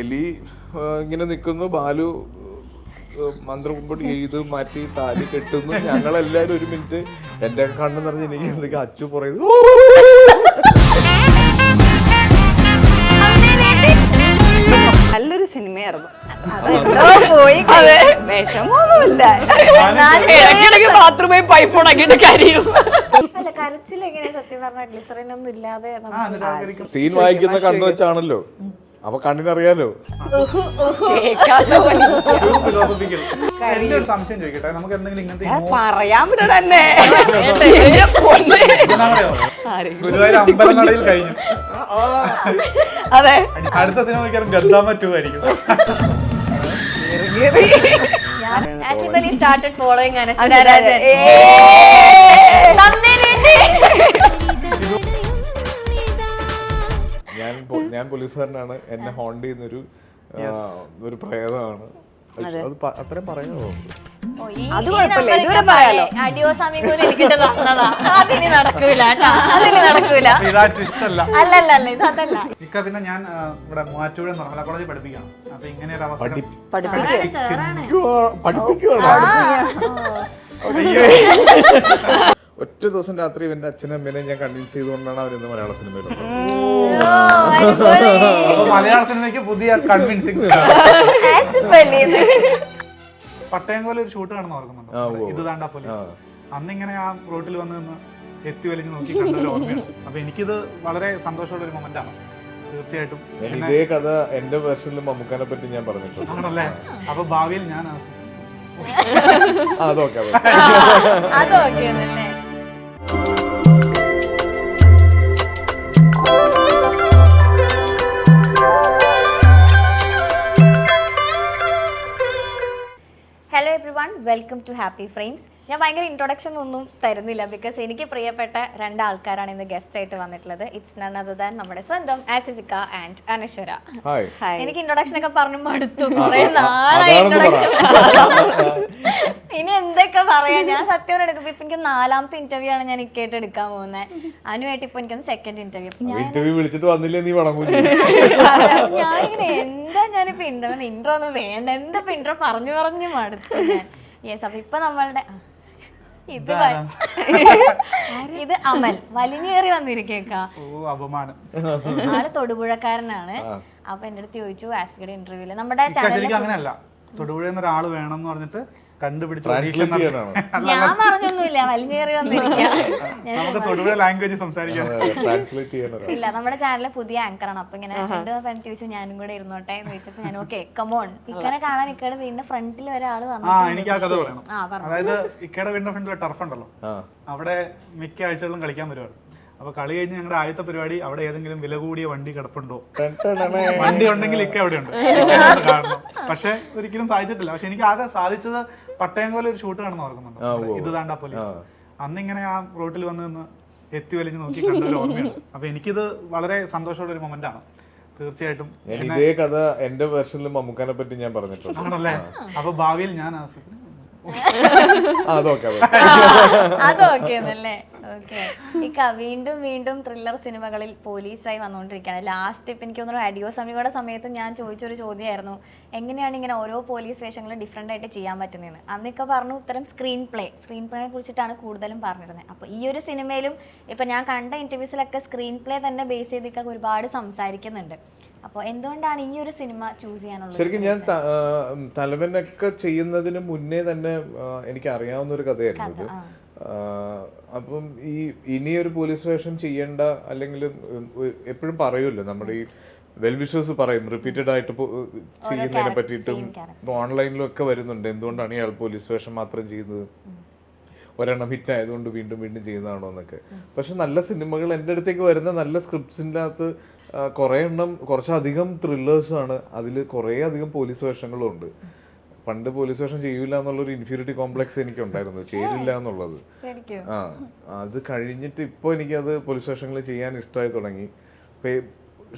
എലി ഇങ്ങനെ നിൽക്കുന്നു, ബാലു മന്ത്രപ്പൊടി ചെയ്ത് മാറ്റി താലി കെട്ടുന്നു. ഞങ്ങളെല്ലാരും ഒരു മിനിറ്റ് എന്റെ കണ്ണ് നിറഞ്ഞ് എനിക്ക് എന്തൊക്കെ അച്ചു പറയുന്നു. നല്ലൊരു സിനിമയായിരുന്നു. വിഷമൊന്നുമില്ല. ബാത്റൂമിൽ പൈപ്പ് ഉണക്കിട്ട് കരയും. കരച്ചിൽ എങ്ങനെയാ സത്യം പറഞ്ഞ ഗ്ലിസറിൻ ഒന്നും ഇല്ലാതെ സീൻ വായിക്കുന്ന കണ്ണു വെച്ചാണല്ലോ, അപ്പൊ കണ്ണിനറിയാലോ. സംശയം ചോദിക്കട്ടെ, നമുക്ക് എന്തെങ്കിലും ഇങ്ങനത്തെ പറയാൻ പറ്റണേ ഗുരുവായൂർ അമ്പലനടയിൽ കഴിഞ്ഞു. അതെ, അടുത്ത സിനിമ ഗദ്ദാമ 2 ആയിരിക്കും. സ്റ്റാർട്ടഡ് ഫോളോയിങ് ഞാൻ പോലീസുകാരനാണ്, എന്നെ ഹോണ്ട് ചെയ്യുന്നൊരു ഒരു പ്രേതമാണ്. അത് അത്രയും പറയുമോ? അത് കുഴപ്പമില്ല, ഇതുവരെ പറയാലോ. അടിയോ സമീപം എനിക്കിട്ട് തന്നതാ, അതിനി നടക്കൂല, അതിനി നടക്കൂല. അല്ലല്ല ഇത് അതല്ല. ഇക്ക പിന്നെ ഞാൻ ഇവിടെ മൂവാറ്റുപുഴ നിർമ്മല കോളേജിൽ പഠിപ്പിക്കാം. അപ്പൊ ഇങ്ങനെ ഒരു അവസരം ഒറ്റ ദിവസം രാത്രി എന്റെ അച്ഛനും അമ്മേനെ ഞാൻ കൺവിൻസ് ചെയ്തുകൊണ്ടാണ് അവരിന്ന് മലയാള സിനിമയിലുള്ളത്. മലയാള സിനിമയ്ക്ക് പുതിയ കൺവിൻസിംഗ്. പട്ടയംകോല ഒരു ഷൂട്ട് കാണുന്ന ഓർക്കുന്നുണ്ടോ? ഇത് താണ്ടാ പോലീസ്. അന്നിങ്ങനെ ആ റോട്ടിൽ വന്ന് നിന്ന് എത്തി വലിഞ്ഞ് നോക്കി കണ്ടൊരു ഓർമ്മയാണ്. അപ്പൊ എനിക്കിത് വളരെ സന്തോഷമുള്ള ഒരു മൊമെന്റ് ആണ്. തീർച്ചയായിട്ടും ഇതേ കഥ എന്റെ വേർഷനിൽ മമ്മൂക്കാനെ പറ്റി ഞാൻ പറഞ്ഞിട്ടുണ്ട്. ആണല്ലേ? അപ്പൊ ഭാവിയിൽ ഞാൻ അതൊക്കെ അതൊക്കെയാണല്ലേ. Hello everyone, welcome to Happy Frames. ഞാൻ ഭയങ്കര ഇൻട്രൊഡക്ഷൻ ഒന്നും തരുന്നില്ല, ബിക്കോസ് എനിക്ക് പ്രിയപ്പെട്ട 2 ആൾക്കാരാണ് ഇന്ന് ഗസ്റ്റ് ആയിട്ട് വന്നിട്ടുള്ളത്. ഇറ്റ്സ് നൺ അതർ ദാൻ നമ്മുടെ സ്വന്തം ആസിഫിക്ക ആൻഡ് അനശ്വര. എനിക്ക് ഇൻട്രൊഡക്ഷൻ ഒക്കെ പറഞ്ഞു മടുത്തു, കുറെ നാളായി ഇൻട്രൊഡക്ഷൻ. ഇനി എന്തൊക്കെ പറയാ, ഞാൻ സത്യം എടുക്കും. ഇപ്പൊ എനിക്ക് 4ാമത്തെ ഇന്റർവ്യൂ ആണ് ഞാൻ ഇക്കായിട്ട് എടുക്കാൻ പോകുന്നത്. അനുമായിട്ട് ഇപ്പൊ എനിക്ക് 2nd ഇന്റർവ്യൂ. വിളിച്ചിട്ട് വന്നില്ലേ നീ ഞാനിങ്ങനെ എന്താ ഞാനിപ്പോ ഇൻട്രോ ഒന്നും വേണ്ട, എന്താ ഇൻട്രോ പറഞ്ഞു മടുത്തു ഞാൻ. യെസ്, അപ്പൊ ഇപ്പൊ നമ്മളുടെ ഇത് അമൽ വലിഞ്ഞേറി വന്നിരിക്കേക്കാ. ആള് തൊടുപുഴക്കാരനാണ്. അപ്പൊ എന്റെ അടുത്ത് ചോദിച്ചു ആസ്പിയുടെ ഇന്റർവ്യൂല് നമ്മുടെ ചാനലിൽ അങ്ങനെയല്ല, തൊടുപുഴ ഒരാള് വേണം എന്ന് പറഞ്ഞിട്ട് കണ്ടുപിടിച്ചു. ഞാൻ പറഞ്ഞൊന്നുമില്ല, വലിഞ്ഞേറി വന്നിരിക്കാം. ഇല്ല, നമ്മുടെ ചാനലിൽ പുതിയ ആങ്കറാണ്. അപ്പൊ ഇങ്ങനെ ഫ്രണ്ട് ചോദിച്ചു ഞാനും കൂടെ ഇരുന്നോട്ടെ എന്ന് ചോദിച്ചപ്പോ ഞാൻ ഓക്കെ കമോൺ. ഇക്കനെ കാണാൻ ഇക്കയുടെ വീടിന്റെ ഫ്രണ്ടിൽ ഒരാള് വന്നു. എനിക്ക് ആ കഥ പറയണം. അതായത് ഇക്കയുടെ വീടിന്റെ ഫ്രണ്ടിൽ ടർഫ് ഉണ്ടല്ലോ, അവിടെ മിക്ക ആഴ്ചകളിലും കളിക്കാൻ വരുവാണ്. അപ്പൊ കളി കഴിഞ്ഞ് ഞങ്ങളുടെ ആദ്യത്തെ പരിപാടി അവിടെ ഏതെങ്കിലും വില കൂടിയ വണ്ടി കിടപ്പുണ്ടോ, വണ്ടി ഉണ്ടെങ്കിൽ ഇക്ക അവിടെ ഉണ്ട് കാണണം. പക്ഷെ ഒരിക്കലും സാധിച്ചിട്ടില്ല. പക്ഷെ എനിക്ക് ആകെ സാധിച്ചത് പട്ടയംകോല ഒരു ഷൂട്ട് കാണുന്ന ഓർക്കുന്നുണ്ടോ? ഇത് താണ്ടാ പോലീസ്. അന്നിങ്ങനെ ആ റോട്ടിൽ വന്ന് നിന്ന് എത്തി വലിഞ്ഞ് നോക്കി കണ്ടൊരു ഓർമ്മയാണ്. അപ്പൊ എനിക്കിത് വളരെ സന്തോഷമുള്ള ഒരു മൊമെന്റ് ആണ്. തീർച്ചയായിട്ടും ഇതേ കഥ എന്റെ വേർഷനിൽ മമ്മൂക്കാനെ പറ്റി ഞാൻ പറഞ്ഞിട്ടുണ്ട്. ആണല്ലേ? അപ്പൊ ഭാവിയിൽ ഞാൻ അതൊക്കെയാണല്ലേ. ഓക്കെ, ഇക്ക വീണ്ടും വീണ്ടും ത്രില്ലർ സിനിമകളിൽ പോലീസായി വന്നുകൊണ്ടിരിക്കുകയാണ്. ലാസ്റ്റ് ഇപ്പം എനിക്ക് തോന്നുന്നു അടിയോ സമീപയുടെ സമയത്ത് ഞാൻ ചോദിച്ചൊരു ചോദ്യമായിരുന്നു, എങ്ങനെയാണ് ഇങ്ങനെ ഓരോ പോലീസ് വേഷങ്ങളും ഡിഫറെൻ്റ് ആയിട്ട് ചെയ്യാൻ പറ്റുന്നതെന്ന്. അന്നൊക്കെ പറഞ്ഞു ഉത്തരം സ്ക്രീൻ പ്ലേനെ കുറിച്ചിട്ടാണ് കൂടുതലും പറഞ്ഞിരുന്നത്. അപ്പോൾ ഈ ഒരു സിനിമയിലും ഇപ്പം ഞാൻ കണ്ട ഇൻ്റർവ്യൂസിലൊക്കെ സ്ക്രീൻ പ്ലേ തന്നെ ബേസ് ചെയ്തൊക്കെ ഒരുപാട് സംസാരിക്കുന്നുണ്ട്. അപ്പോൾ എന്തുകൊണ്ടാണ് ഈ ഒരു സിനിമ ചൂസ് ചെയ്യാനുള്ളത്? ശരിക്കും ഞാൻ തലവനൊക്കെ ചെയ്യുന്നതിന് മുന്നേ തന്നെ എനിക്ക് അറിയാവുന്ന ഒരു കഥയായിരുന്നു. അപ്പം ഇനിയൊരു പോലീസ് വേഷം ചെയ്യേണ്ട, അല്ലെങ്കിൽ എപ്പോഴും പറയുമല്ലോ നമ്മുടെ ഈ വെൽ വിഷേഴ്സ് പറയും റിപ്പീറ്റഡ് ആയിട്ട് ചെയ്യുന്നതിനെ പറ്റിയിട്ടും ഓൺലൈനിലും ഒക്കെ വരുന്നുണ്ട്, എന്തുകൊണ്ടാണ് ഇയാൾ പോലീസ് വേഷം മാത്രം ചെയ്യുന്നത്, ഒരെണ്ണം ഹിറ്റ് ആയതുകൊണ്ട് വീണ്ടും വീണ്ടും ചെയ്യുന്നതാണോ എന്നൊക്കെ. പക്ഷെ നല്ല സിനിമകൾ എൻ്റെ അടുത്തേക്ക് വരുന്ന നല്ല സ്ക്രിപ്റ്റ്സിൻ്റെ അകത്ത് കുറേ എണ്ണം കുറച്ചധികം ത്രില്ലേഴ്സാണ്, അതിൽ കുറേ അധികം പോലീസ് വേഷങ്ങളും ഉണ്ട്. പണ്ട് പോലീസ് വേഷം ചെയ്യൂല എന്നുള്ളൊരു ഇൻഫീരിയോറിറ്റി കോംപ്ലക്സ് എനിക്ക് ഉണ്ടായിരുന്നു, ചെയ്തില്ല എന്നുള്ളത്. അത് കഴിഞ്ഞിട്ട് ഇപ്പോൾ എനിക്കത് പോലീസ് വേഷങ്ങൾ ചെയ്യാൻ ഇഷ്ടമായി തുടങ്ങി.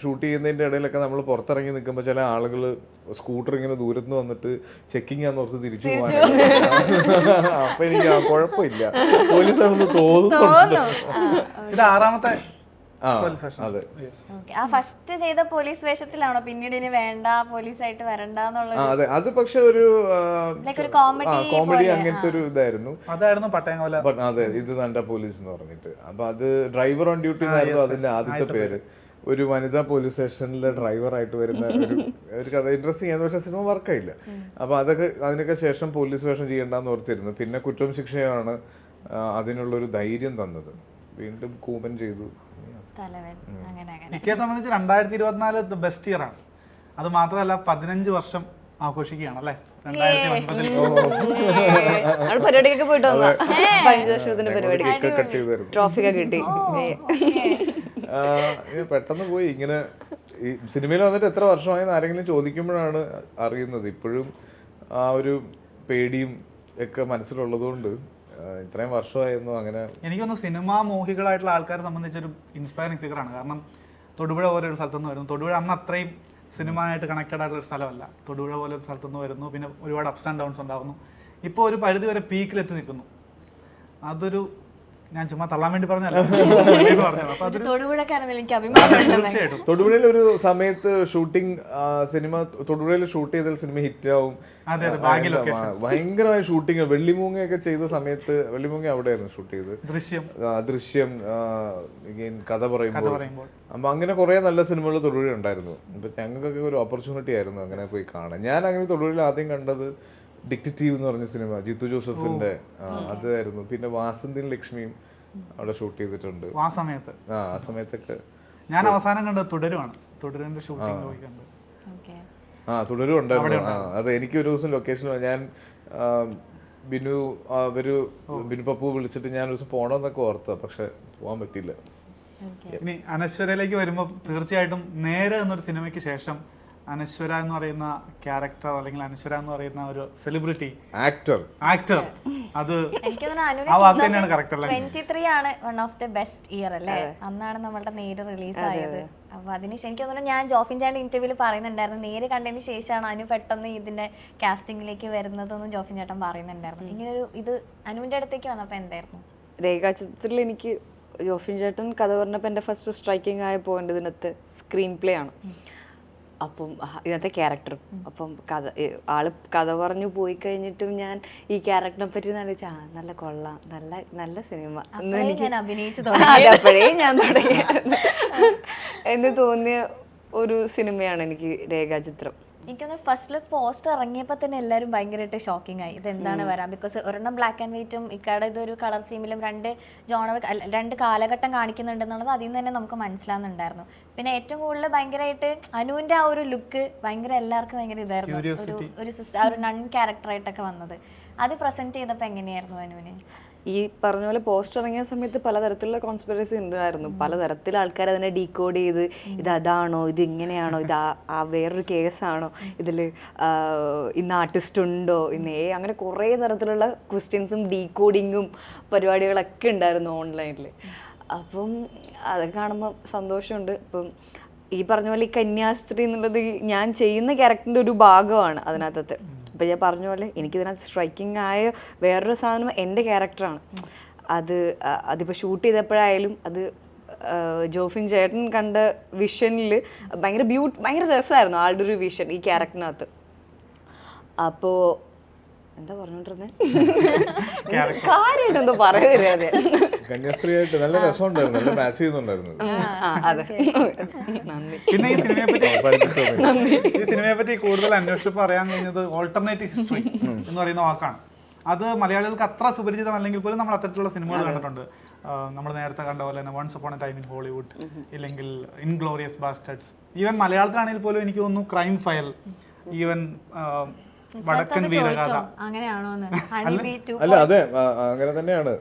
ഷൂട്ട് ചെയ്യുന്നതിൻ്റെ ഇടയിലൊക്കെ നമ്മൾ പുറത്തിറങ്ങി നിൽക്കുമ്പോൾ ചില ആളുകൾ സ്കൂട്ടർ ഇങ്ങനെ ദൂരത്തുനിന്ന് വന്നിട്ട് ചെക്കിങ് ആന്ന് ഓർത്ത് തിരിച്ചു പോകാൻ. അപ്പൊ എനിക്ക് കുഴപ്പമില്ല, പോലീസ് ആണെന്ന് തോന്നുന്നുണ്ട്. ഇത് 6ാമത്തെ പോലീസ് സ്റ്റേഷൻ. അതെ. Okay. ആ ഫസ്റ്റ് ചെയ്ത പോലീസ് വേഷത്തിലാണോ പിന്നീട് ഇനി വേണ്ട പോലീസായിട്ട് വരണ്ടെന്നുള്ള അതെ, അത് പക്ഷെ ഒരു ഒരു കോമഡി കോമഡി അങ്ങനത്തെ ഒരു ഇതായിരുന്നു. അതായിരുന്നു പട്ടയംകോല. അതെ, ഇത് നല്ല പോലീസ് എന്ന് പറഞ്ഞിട്ട്. അപ്പൊ അത് ഡ്രൈവർ ഓൺ ഡ്യൂട്ടി എന്നായിരുന്നു അതിന്റെ ആദ്യത്തെ പേര്. ഒരു വനിതാ പോലീസ് സ്റ്റേഷനിലെ ഡ്രൈവറായിട്ട് വരുന്ന ഒരു കഥ ഇൻട്രസ്റ്റിംഗ് ആയിരുന്നു. പക്ഷെ സിനിമ വർക്കായില്ല. അപ്പൊ അതിനൊക്കെ ശേഷം പോലീസ് വേഷം ചെയ്യണ്ടെന്ന് ഓർത്തിരുന്നു. പിന്നെ കുറ്റവും ശിക്ഷയാണ് അതിനുള്ളൊരു ധൈര്യം തന്നത്. വീണ്ടും കൂമൻ ചെയ്തു. തലവൻ അങ്ങനെ അങ്ങനെ. ഇക്കയെ സംബന്ധിച്ച് 2024 ബെസ്റ്റ് ഇയർ ആണ്. അത് മാത്രമല്ല 15 വർഷം ആഘോഷിക്കുകയാണ് അല്ലേ? 2009 പരിപാടിക്കൊക്കെ പോയിട്ട് വന്നാ 5 വർഷത്തിന്റെ പരിപാടി കട്ട് ചെയ്തായിരുന്നു. ട്രോഫി ഒക്കെ കിട്ടി. പെട്ടെന്ന് പോയി. ഇങ്ങനെ ഈ സിനിമയിൽ വന്നിട്ട് എത്ര വർഷമായെന്ന് ആരെങ്കിലും ചോദിക്കുമ്പോഴാണ് അറിയുന്നത്. ഇപ്പോഴും ആ ഒരു പേടിയും ഒക്കെ മനസ്സിലുള്ളതുകൊണ്ട് ഇത്രയും വർഷമായിരുന്നു. അങ്ങനെ എനിക്കൊന്ന് സിനിമാ മോഹികളായിട്ടുള്ള ആൾക്കാരെ സംബന്ധിച്ചൊരു ഇൻസ്പയറിംഗ് ഫിഗറാണ്. കാരണം തൊടുപുഴ പോലെ ഒരു സ്ഥലത്തുനിന്ന് വരുന്നു. തൊടുപുഴ അന്ന് അത്രയും സിനിമയായിട്ട് കണക്റ്റഡ് ആയിട്ടുള്ള ഒരു സ്ഥലമല്ല. തൊടുപുഴ പോലെ ഒരു സ്ഥലത്തുനിന്ന് വരുന്നു. പിന്നെ ഒരുപാട് അപ്സ് ആൻഡ് ഡൗൺസ് ഉണ്ടാകുന്നു. ഇപ്പോൾ ഒരു പരിധി വരെ പീക്കിലെത്തി നിൽക്കുന്നു. അതൊരു ഞാൻ ചുമ്മാ തള്ളാൻ വേണ്ടി പറഞ്ഞല്ലോ. തൊടുപുഴക്കാരെന്ന് എനിക്ക് അഭിമാനമുണ്ട്. തീർച്ചയായിട്ടും തൊടുപുഴയിൽ ഒരു സമയത്ത് ഷൂട്ടിംഗ് സിനിമ തൊടുപുഴയിൽ ഷൂട്ട് ചെയ്താൽ സിനിമ ഹിറ്റ് ആവും. ഭയങ്കരമായ ഷൂട്ടിങ്. വെള്ളിമൂങ്ങയൊക്കെ ചെയ്ത സമയത്ത്, വെള്ളിമൂങ്ങ അവിടെയായിരുന്നു ഷൂട്ട് ചെയ്തത്. ദൃശ്യം കഥ പറയുമ്പോൾ. അപ്പൊ അങ്ങനെ കുറെ നല്ല സിനിമകൾ തൊടുപുഴ ഉണ്ടായിരുന്നു. അപ്പൊ ഞങ്ങൾക്കൊക്കെ ഒരു ഓപ്പർച്യൂണിറ്റി ആയിരുന്നു അങ്ങനെ പോയി കാണാൻ. ഞാൻ അങ്ങനെ തൊടുപുഴയിൽ ആദ്യം കണ്ടത് ഡിക്റ്റേറ്റീവ് എന്ന് പറഞ്ഞ സിനിമ, ജിത്തു ജോസഫിന്റെ. അതായിരുന്നു. പിന്നെ വാസന്തിയും ലക്ഷ്മിയും അവിടെ ഷൂട്ട് ചെയ്തിട്ടുണ്ട് ആ സമയത്ത്. ആ സമയത്തൊക്കെ ഞാൻ അവസാനം കണ്ടത് തുടരുവാണ്. തുടരുവിന്റെ ഷൂട്ടിംഗ് പോയി കണ്ടത്. തുടരും ഉണ്ടായിരുന്നു. അത് എനിക്ക് ഒരു ദിവസം ലൊക്കേഷൻ ഞാൻ ബിനു പപ്പു വിളിച്ചിട്ട് ഞാൻ ഒരു ദിവസം പോണമെന്നൊക്കെ ഓർത്ത, പക്ഷെ പോകാൻ പറ്റിയില്ല. ഇനി അനശ്വരയിലേക്ക് വരുമ്പോൾ തീർച്ചയായിട്ടും നേരെ എന്നൊരു സിനിമയ്ക്ക് ശേഷം അനശ്വര എന്ന് പറയുന്ന ക്യാരക്ടർ അല്ലെങ്കിൽ അനശ്വര എന്ന് പറയുന്ന ഒരു സെലിബ്രിറ്റി ആക്ടർ അത് എനിക്ക് ആ വാക്ക് തന്നെയാണ് കറക്റ്റ് അല്ലേ? 23 ആണ് one of the best year അല്ലേ? അന്നാണ് നമ്മളുടെ നേര് റിലീസ് ആയത്. അപ്പൊ അതിന് എനിക്ക് തോന്നുന്നു ഞാൻ ജോഫിൻ ചാന്റെ ഇന്റർവ്യൂവിൽ പറയുന്നുണ്ടായിരുന്നു, നേര് കണ്ടതിന് ശേഷമാണ് അനു പെട്ടെന്ന് ഇതിന്റെ കാസ്റ്റിംഗിലേക്ക് വരുന്നതെന്നും ജോഫിൻ ചേട്ടൻ പറയുന്നുണ്ടായിരുന്നു. ഇങ്ങനെ ഒരു ഇത് അനുവിന്റെ അടുത്തേക്ക് വന്നപ്പോ എന്തായിരുന്നു? രേഖാചിത്രത്തിൽ എനിക്ക് ജോഫിൻ ചേട്ടൻ കഥ പറഞ്ഞപ്പോൾ എൻ്റെ ഫസ്റ്റ് സ്ട്രൈക്കിംഗ് ആയ പോയിന്റ് ഇതിനകത്ത് സ്ക്രീൻ പ്ലേ ആണ്. അപ്പം ഇതിനകത്തെ ക്യാരക്ടറും. അപ്പം ആള് കഥ പറഞ്ഞു പോയി കഴിഞ്ഞിട്ടും ഞാൻ ഈ ക്യാരക്ടറിനെ പറ്റി നല്ല കൊള്ളാം, നല്ല സിനിമ അപ്പോഴേ ഞാൻ തുടങ്ങി എന്ന് തോന്നിയ ഒരു സിനിമയാണ് എനിക്ക് രേഖാചിത്രം. എനിക്കൊന്ന് ഫസ്റ്റ് ലുക്ക് പോസ്റ്റർ ഇറങ്ങിയപ്പോൾ തന്നെ എല്ലാവരും ഭയങ്കരമായിട്ട് ഷോക്കിംഗ് ആയി. ഇതെന്താണ് വരാം? ബിക്കോസ് ഒരെണ്ണം ബ്ലാക്ക് ആൻഡ് വൈറ്റും ഇക്കയുടെ ഇതൊരു കളർ തീമിലും രണ്ട് കാലഘട്ടം കാണിക്കുന്നുണ്ടെന്നുള്ളത് അതിൽ നിന്ന് തന്നെ നമുക്ക് മനസ്സിലാവുന്നുണ്ടായിരുന്നു. പിന്നെ ഏറ്റവും കൂടുതൽ ഭയങ്കരമായിട്ട് അനുവിൻ്റെ ആ ഒരു ലുക്ക് ഭയങ്കര എല്ലാവർക്കും ഭയങ്കര ഇതായിരുന്നു. ഒരു സിസ്റ്റർ ആ ഒരു നൺ ക്യാരക്ടറായിട്ടൊക്കെ വന്നത് അത് പ്രസന്റ് ചെയ്തപ്പോൾ എങ്ങനെയായിരുന്നു അനുവിന്? ഈ പറഞ്ഞ പോലെ പോസ്റ്റർ ഇറങ്ങിയ സമയത്ത് പലതരത്തിലുള്ള കോൺസ്പിറസി ഉണ്ടായിരുന്നു. പലതരത്തിൽ ആൾക്കാർ അതിനെ ഡീകോഡ് ചെയ്ത് ഇത് അതാണോ, ഇത് ഇങ്ങനെയാണോ, ഇത് ആ വേറൊരു കേസാണോ, ഇതിൽ ഇന്ന് ആർട്ടിസ്റ്റ് ഉണ്ടോ, അങ്ങനെ കുറേ തരത്തിലുള്ള ക്വസ്റ്റ്യൻസും ഡീകോഡിങ്ങും പരിപാടികളൊക്കെ ഉണ്ടായിരുന്നു ഓൺലൈനിൽ. അപ്പം അതൊക്കെ കാണുമ്പോൾ സന്തോഷമുണ്ട്. ഇപ്പം ഈ പറഞ്ഞ പോലെ ഈ കന്യാസ്ത്രീ എന്നുള്ളത് ഞാൻ ചെയ്യുന്ന ക്യാരക്ടറിൻ്റെ ഒരു ഭാഗമാണ് അതിനകത്തത്. അപ്പം ഞാൻ പറഞ്ഞ പോലെ എനിക്കിതിനകത്ത് സ്ട്രൈക്കിംഗ് ആയ വേറൊരു സാധനം എൻ്റെ ക്യാരക്ടറാണ്. അതിപ്പോൾ ഷൂട്ട് ചെയ്തപ്പോഴായാലും അത് ജോഫിൻ ചേട്ടൻ കണ്ട വിഷനിൽ ഭയങ്കര രസമായിരുന്നു ആളുടെ ഒരു വിഷൻ ഈ ക്യാരക്ടറിനകത്ത്. അപ്പോൾ എന്താ പറഞ്ഞോണ്ടിരുന്നേ? കാര്യമായിട്ട് എന്തോ പറയുന്നത് കന്യാസ്ത്രീയായിട്ട് നല്ല രസമുണ്ടായിരുന്നു, നല്ല മാച്ച് ചെയ്യുന്നുണ്ടായിരുന്നു. പിന്നെ ഈ സിനിമയെ പറ്റി കൂടുതൽ അന്വേഷിച്ചപ്പോൾ അറിയാൻ കഴിഞ്ഞത് ഓൾട്ടർനേറ്റീവ് ഹിസ്റ്ററി എന്ന് പറയുന്ന വാക്കാണ്. അത് മലയാളികൾക്ക് അത്ര സുപരിചിതമല്ലെങ്കിൽ പോലും നമ്മൾ അത്തരത്തിലുള്ള സിനിമകൾ കണ്ടിട്ടുണ്ട്. നമ്മൾ നേരത്തെ കണ്ട പോലെ തന്നെ Once Upon a Time in Hollywood, ഇല്ലെങ്കിൽ ഇൻഗ്ലോറിയസ് ബാസ്റ്റേർഡ്സ്. ഈവൻ മലയാളത്തിലാണെങ്കിൽ പോലും എനിക്ക് തോന്നുന്നു ക്രൈം ഫയൽ, ഈവൻ വടക്കൻ വീരഗാഥ. അല്ല അതെ, അങ്ങനെ തന്നെയാണ്.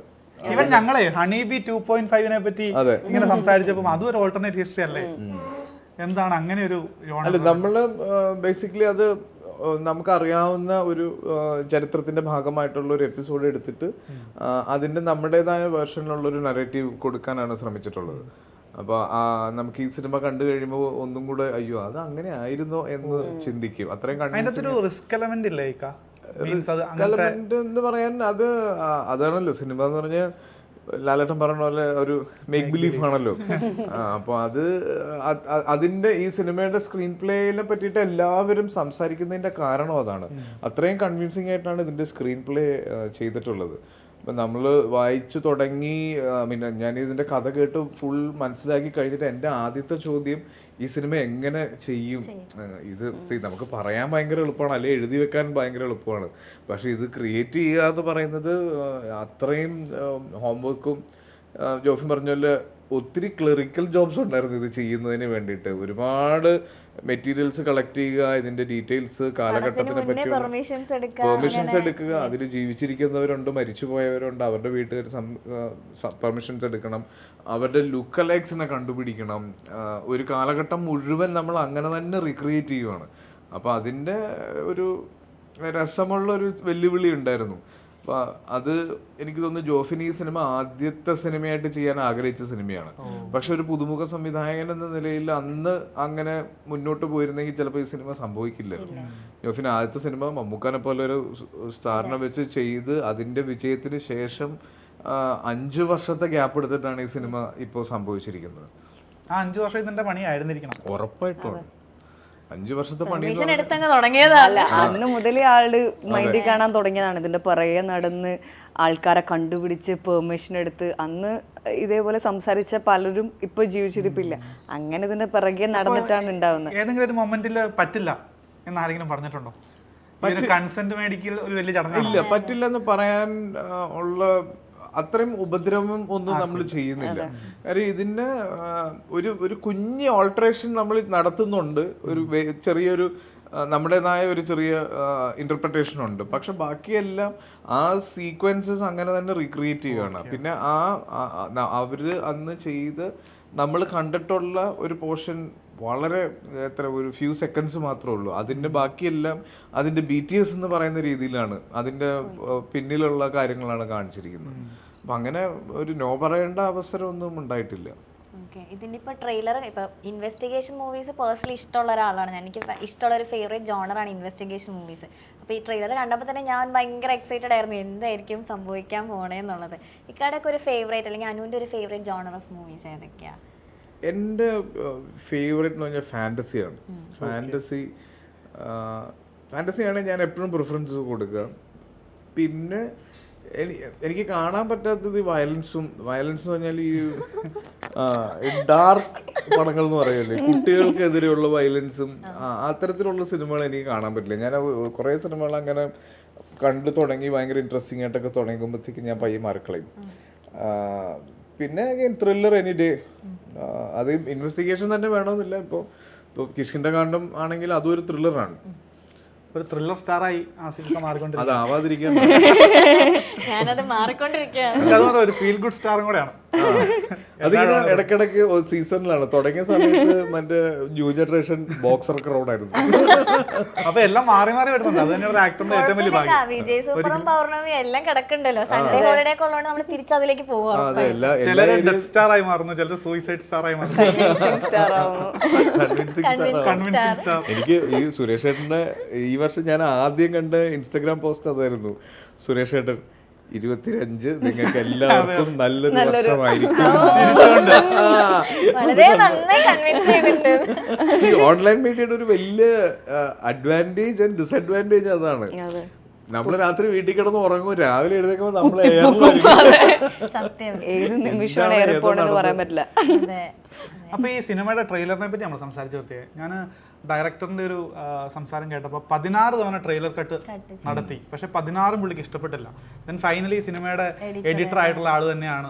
ഈവൻ ഞങ്ങളെ ഹണി ബി 2.5 പറ്റി ഇങ്ങനെ സംസാരിച്ചപ്പോൾ അതും ഒരു ഓൾട്ടർനേറ്റ് ഹിസ്റ്ററി അല്ലേ? എന്താണ് അങ്ങനെ ഒരു? അല്ല, നമ്മള് ബേസിക്കലി അത് നമുക്കറിയാവുന്ന ഒരു ചരിത്രത്തിന്റെ ഭാഗമായിട്ടുള്ള ഒരു എപ്പിസോഡ് എടുത്തിട്ട് അതിന്റെ നമ്മുടേതായ വേർഷനിലുള്ള ഒരു നറേറ്റീവ് കൊടുക്കാനാണ് ശ്രമിച്ചിട്ടുള്ളത്. അപ്പൊ നമുക്ക് ഈ സിനിമ കണ്ടു കഴിയുമ്പോൾ ഒന്നും കൂടെ അയ്യോ അത് അങ്ങനെ ആയിരുന്നോ എന്ന് ചിന്തിക്കും. അത്രയും റിസ്ക് എലമെന്റ് ഇല്ലേ? എന്ന് പറയാൻ അതാണല്ലോ സിനിമ എന്ന് പറഞ്ഞാൽ. ലാലേട്ടൻ പറഞ്ഞ പോലെ ഒരു മേക്ക് ബിലീഫ് ആണല്ലോ. അപ്പോൾ അതിന്റെ ഈ സിനിമയുടെ സ്ക്രീൻ പ്ലേനെ പറ്റിയിട്ട് എല്ലാവരും സംസാരിക്കുന്നതിന്റെ കാരണം അതാണ്. അത്രയും കൺവിൻസിങ് ആയിട്ടാണ് ഇതിന്റെ സ്ക്രീൻ പ്ലേ ചെയ്തിട്ടുള്ളത്. അപ്പം നമ്മൾ വായിച്ചു തുടങ്ങി, ഞാൻ ഇതിന്റെ കഥ കേട്ട് ഫുൾ മനസ്സിലാക്കി കഴിഞ്ഞിട്ട് എൻ്റെ ആദ്യത്തെ ചോദ്യം ഈ സിനിമ എങ്ങനെ ചെയ്യും. ഇത് നമുക്ക് പറയാൻ ഭയങ്കര എളുപ്പമാണ്, അല്ലെ എഴുതി വെക്കാൻ ഭയങ്കര എളുപ്പമാണ്. പക്ഷെ ഇത് ക്രിയേറ്റ് ചെയ്യുക എന്ന് പറയുന്നത് അത്രയും ഹോംവർക്കും, ജോഫിൻ പറഞ്ഞ പോലെ ഒത്തിരി ക്ലറിക്കൽ ജോബ്സ് ഉണ്ടായിരുന്നു ഇത് ചെയ്യുന്നതിന് വേണ്ടിയിട്ട്. ഒരുപാട് മെറ്റീരിയൽസ് കളക്ട് ചെയ്യുക, ഇതിന്റെ ഡീറ്റെയിൽസ്, കാലഘട്ടത്തിനെ പറ്റി പെർമിഷൻസ് എടുക്കുക. അതിൽ ജീവിച്ചിരിക്കുന്നവരുണ്ട്, മരിച്ചുപോയവരുണ്ട്, അവരുടെ വീട്ടുകാർ പെർമിഷൻസ് എടുക്കണം, അവരുടെ ലുക്ക് അലൈക്സിനെ കണ്ടുപിടിക്കണം. ഒരു കാലഘട്ടം മുഴുവൻ നമ്മൾ അങ്ങനെ തന്നെ റീക്രിയേറ്റ് ചെയ്യുവാണ്. അപ്പോൾ അതിൻ്റെ ഒരു രസമുള്ള ഒരു വെല്ലുവിളി ഉണ്ടായിരുന്നു. അപ്പോൾ അത് എനിക്ക് തോന്നുന്നു ജോഫിൻ ഈ സിനിമ ആദ്യത്തെ സിനിമയായിട്ട് ചെയ്യാൻ ആഗ്രഹിച്ച സിനിമയാണ്. പക്ഷെ ഒരു പുതുമുഖ സംവിധായകൻ എന്ന നിലയിൽ അന്ന് അങ്ങനെ മുന്നോട്ട് പോയിരുന്നെങ്കിൽ ചിലപ്പോൾ ഈ സിനിമ സംഭവിക്കില്ലായിരുന്നു. ജോഫിൻ ആദ്യത്തെ സിനിമ മമ്മൂക്കാനെ പോലെ ഒരു സ്റ്റാറിനെ വെച്ച് ചെയ്ത് അതിന്റെ വിജയത്തിന് ശേഷം 5 വർഷത്തെ ഗ്യാപ്പ് എടുത്തിട്ടാണ് ഈ സിനിമ ഇപ്പോൾ സംഭവിച്ചിരിക്കുന്നത്. ആ 5 വർഷം ഇതിന്റെ പണിയായിരുന്നിരിക്കണം. ഉറപ്പായിട്ടും 5 വർഷത്തെ പണി അല്ല, അന്ന് മുതലേ ആള് മൈൻഡിൽ കാണാൻ തുടങ്ങിയതാണ്. ഇതിന്റെ പുറകെ നടന്ന് ആൾക്കാരെ കണ്ടുപിടിച്ച് പെർമിഷൻ എടുത്ത്, അന്ന് ഇതേപോലെ സംസാരിച്ച പലരും ഇപ്പൊ ജീവിച്ചിരിപ്പില്ല. അങ്ങനെ ഇതിന്റെ പിറകെ നടന്നിട്ടാണ് ഉണ്ടാവുന്നത്. ഏതെങ്കിലും ഒരു മൊമെന്റിൽ പറ്റില്ല എന്ന് ആരെങ്കിലും പറഞ്ഞിട്ടുണ്ടോ? കൺസെന്റ് മേടിക്കൽ ഒരു വലിയ ചടങ്ങ് ഇല്ല, പറ്റില്ലെന്ന് പറയാൻ ഉള്ള അത്രയും ഉപദ്രവം ഒന്നും നമ്മൾ ചെയ്യുന്നില്ല. കാര്യം ഇതിന് ഒരു കുഞ്ഞ് ഓൾട്ടറേഷൻ നമ്മൾ നടത്തുന്നുണ്ട്, ഒരു ചെറിയൊരു നമ്മുടേതായ ഒരു ചെറിയ ഇന്റർപ്രിട്ടേഷൻ ഉണ്ട്. പക്ഷെ ബാക്കിയെല്ലാം ആ സീക്വൻസസ് അങ്ങനെ തന്നെ റീക്രിയേറ്റ് ചെയ്യുകയാണ്. പിന്നെ അവര് അന്ന് ചെയ്ത് നമ്മൾ കണ്ടിട്ടുള്ള ഒരു പോർഷൻ വളരെ ഒരു ഫ്യൂ സെക്കൻഡ്സ് മാത്രമേ ഉള്ളൂ. അതിൻ്റെ ബാക്കിയെല്ലാം അതിൻ്റെ BTS എന്ന് പറയുന്ന രീതിയിലാണ്, അതിൻ്റെ പിന്നിലുള്ള കാര്യങ്ങളാണ് കാണിച്ചിരിക്കുന്നത്. അപ്പം അങ്ങനെ ഒരു നോ പറയേണ്ട അവസരമൊന്നും ഉണ്ടായിട്ടില്ല. ഇതിൻ്റെ ഇപ്പോൾ ട്രെയിലർ, ഇപ്പോൾ ഇൻവെസ്റ്റിഗേഷൻ മൂവീസ് പേഴ്സണലി ഇഷ്ടമുള്ള ഒരാളാണ് ഞാൻ. എനിക്ക് ഇഷ്ടമുള്ള ഒരു ഫേവറേറ്റ് ജോണറാണ് ഇൻവെസ്റ്റിഗേഷൻ മൂവീസ്. അപ്പോൾ ഈ ട്രെയിലർ കണ്ടപ്പോൾ തന്നെ ഞാൻ ഭയങ്കര എക്സൈറ്റഡ് ആയിരുന്നു എന്തായിരിക്കും സംഭവിക്കാൻ പോണേന്നുള്ളത്. ഇക്കാടൊക്കെ ഒരു ഫേവറേറ്റ് അല്ലെങ്കിൽ അനുവിൻ്റെ ഒരു ഫേവറേറ്റ് ജോണർ ഓഫ് മൂവീസ് ഏതൊക്കെയാണ്? എൻ്റെ ഫേവറേറ്റ് എന്ന് പറഞ്ഞാൽ ഫാൻറ്റസിയാണ്. ഫാൻറ്റസിയാണ് ഞാൻ എപ്പോഴും പ്രിഫറൻസ് കൊടുക്കുക. പിന്നെ എനിക്ക് കാണാൻ പറ്റാത്തത് വയലൻസ് എന്ന് പറഞ്ഞാൽ ഈ ഡാർക്ക് പടങ്ങൾ എന്ന് പറയല്ലേ, കുട്ടികൾക്കെതിരെയുള്ള വയലൻസും അത്തരത്തിലുള്ള സിനിമകൾ എനിക്ക് കാണാൻ പറ്റില്ല. ഞാൻ കുറേ സിനിമകൾ അങ്ങനെ കണ്ടു തുടങ്ങി ഭയങ്കര ഇൻട്രസ്റ്റിംഗ് ആയിട്ടൊക്കെ തുടങ്ങുമ്പോഴത്തേക്ക് ഞാൻ പയ്യെ മറക്കളയും. പിന്നെ ത്രില്ലർ എനി ഡേ, അത് ഇൻവെസ്റ്റിഗേഷൻ തന്നെ വേണമെന്നില്ല. ഇപ്പോൾ കിഷ്കിൻ്റെ കാണ്ഡം ആണെങ്കിൽ അതും ഒരു ത്രില്ലറാണ്. ഒരു ത്രില്ലർ സ്റ്റാറായി ആസിഫിക്ക മാറിക്കൊണ്ടിരിക്കുകയാണ്. അതാവാതിരിക്കാൻ ഞാനത് മാറിക്കൊണ്ടിരിക്കുകയാണ്. അതുപോലെ ഒരു ഫീൽ ഗുഡ് സ്റ്റാറും കൂടെയാണ്. അതിങ്ങനെ ഇടയ്ക്കിടയ്ക്ക് സീസണിലാണ്. തുടങ്ങിയ സമയത്ത് മറ്റേ ന്യൂ ജനറേഷൻ ബോക്സർ ക്രൗഡായിരുന്നു. അപ്പൊ എല്ലാം മാറി മാറി വരുന്നുണ്ട്. അത് തന്നെ ഒരു ആക്ടറിന്റെ ഏറ്റവും വലിയ ഭാഗ്യം. വിജയ് സൂപ്പറും പൗർണമി എല്ലാം കിടക്കണ്ടല്ലോ. സൺഡേ ഹോളിഡേ ഒക്കെ ഉള്ളതുകൊണ്ട് നമ്മൾ തിരിച്ചതിലേക്ക് പോവാം. ചിലര് ഡെത്ത് സ്റ്റാർ ആയി മാറുന്നു, ചിലര് സൂയിസൈഡ് സ്റ്റാർ ആയി മാറുന്നു. എനിക്ക് ഈ സുരേഷ് ഏട്ടന്റെ ഈ വർഷം ഞാൻ ആദ്യം കണ്ട ഇൻസ്റ്റഗ്രാം പോസ്റ്റ് അതായിരുന്നു. സുരേഷ് ഏട്ടൻ 25 നിങ്ങൾക്ക് എല്ലാവർക്കും നല്ലൊരു വർഷമായിരിക്കും. ഓൺലൈൻ മീഡിയയുടെ ഒരു വലിയ അഡ്വാൻറ്റേജ് ആൻഡ് ഡിസഡ്വാൻറ്റേജ് അതാണ്. നമ്മള് രാത്രി വീട്ടിൽ കിടന്ന് ഉറങ്ങും, രാവിലെ എഴുന്നേക്കുമ്പോ നമ്മള് അപ്പൊ ഈ സിനിമയുടെ ട്രെയിലറിനെ പറ്റി നമ്മൾ സംസാരിച്ചു നിർത്തിയേ. ഞാൻ ഡയറക്ടറിന്റെ ഒരു സംസാരം കേട്ടപ്പോൾ 16 തവണ ട്രെയിലർ കട്ട് നടത്തി, പക്ഷെ 16 പുള്ളിക്ക് ഇഷ്ടപ്പെട്ടില്ല. ദെൻ ഫൈനലി സിനിമയുടെ എഡിറ്റർ ആയിട്ടുള്ള ആള് തന്നെയാണ്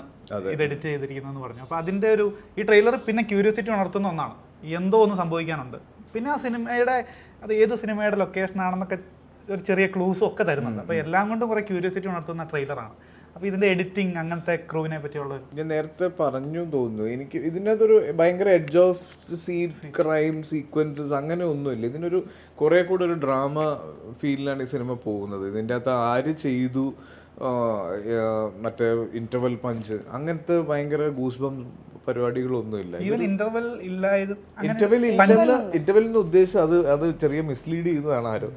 ഇത് എഡിറ്റ് ചെയ്തിരിക്കുന്നതെന്ന് പറഞ്ഞു. അപ്പൊ അതിന്റെ ഒരു ഈ ട്രെയിലർ പിന്നെ ക്യൂരിയോസിറ്റി ഉണർത്തുന്ന ഒന്നാണ്, എന്തോ ഒന്ന് സംഭവിക്കാനുണ്ട്. പിന്നെ ആ സിനിമയുടെ അത് ഏത് സിനിമയുടെ ലൊക്കേഷൻ ആണെന്നൊക്കെ ഒരു ചെറിയ ക്ലൂസും ഒക്കെ തരുന്നുണ്ട്. അപ്പൊ എല്ലാം കൊണ്ടും കുറെ ക്യൂരിയോസിറ്റി ഉണർത്തുന്ന ട്രെയിലറാണ്. അപ്പൊ ഇതിന്റെ എഡിറ്റിംഗ് അങ്ങനത്തെ ക്രൂവിനെ പറ്റിയുള്ള ഞാൻ നേരത്തെ പറഞ്ഞു തോന്നുന്നു. എനിക്ക് ഇതിനകത്തൊരു ഭയങ്കര എഡ്ജ് ഓഫ് ക്രൈം സീക്വൻസസ് അങ്ങനെ ഒന്നുമില്ല. ഇതിനൊരു കുറെ കൂടെ ഒരു ഡ്രാമ ഫീലിലാണ് ഈ സിനിമ പോകുന്നത്. ഇതിൻ്റെ അകത്ത് ആര് ചെയ്തു, മറ്റേ ഇന്റർവെൽ പഞ്ച് അങ്ങനത്തെ ഭയങ്കര ഗൂസ്ബം പരിപാടികളൊന്നുമില്ല. ഇന്റർവെല്ലിന് ഉദ്ദേശം അത് ചെറിയ മിസ്ലീഡ് ചെയ്യുന്നതാണ് ആരോ.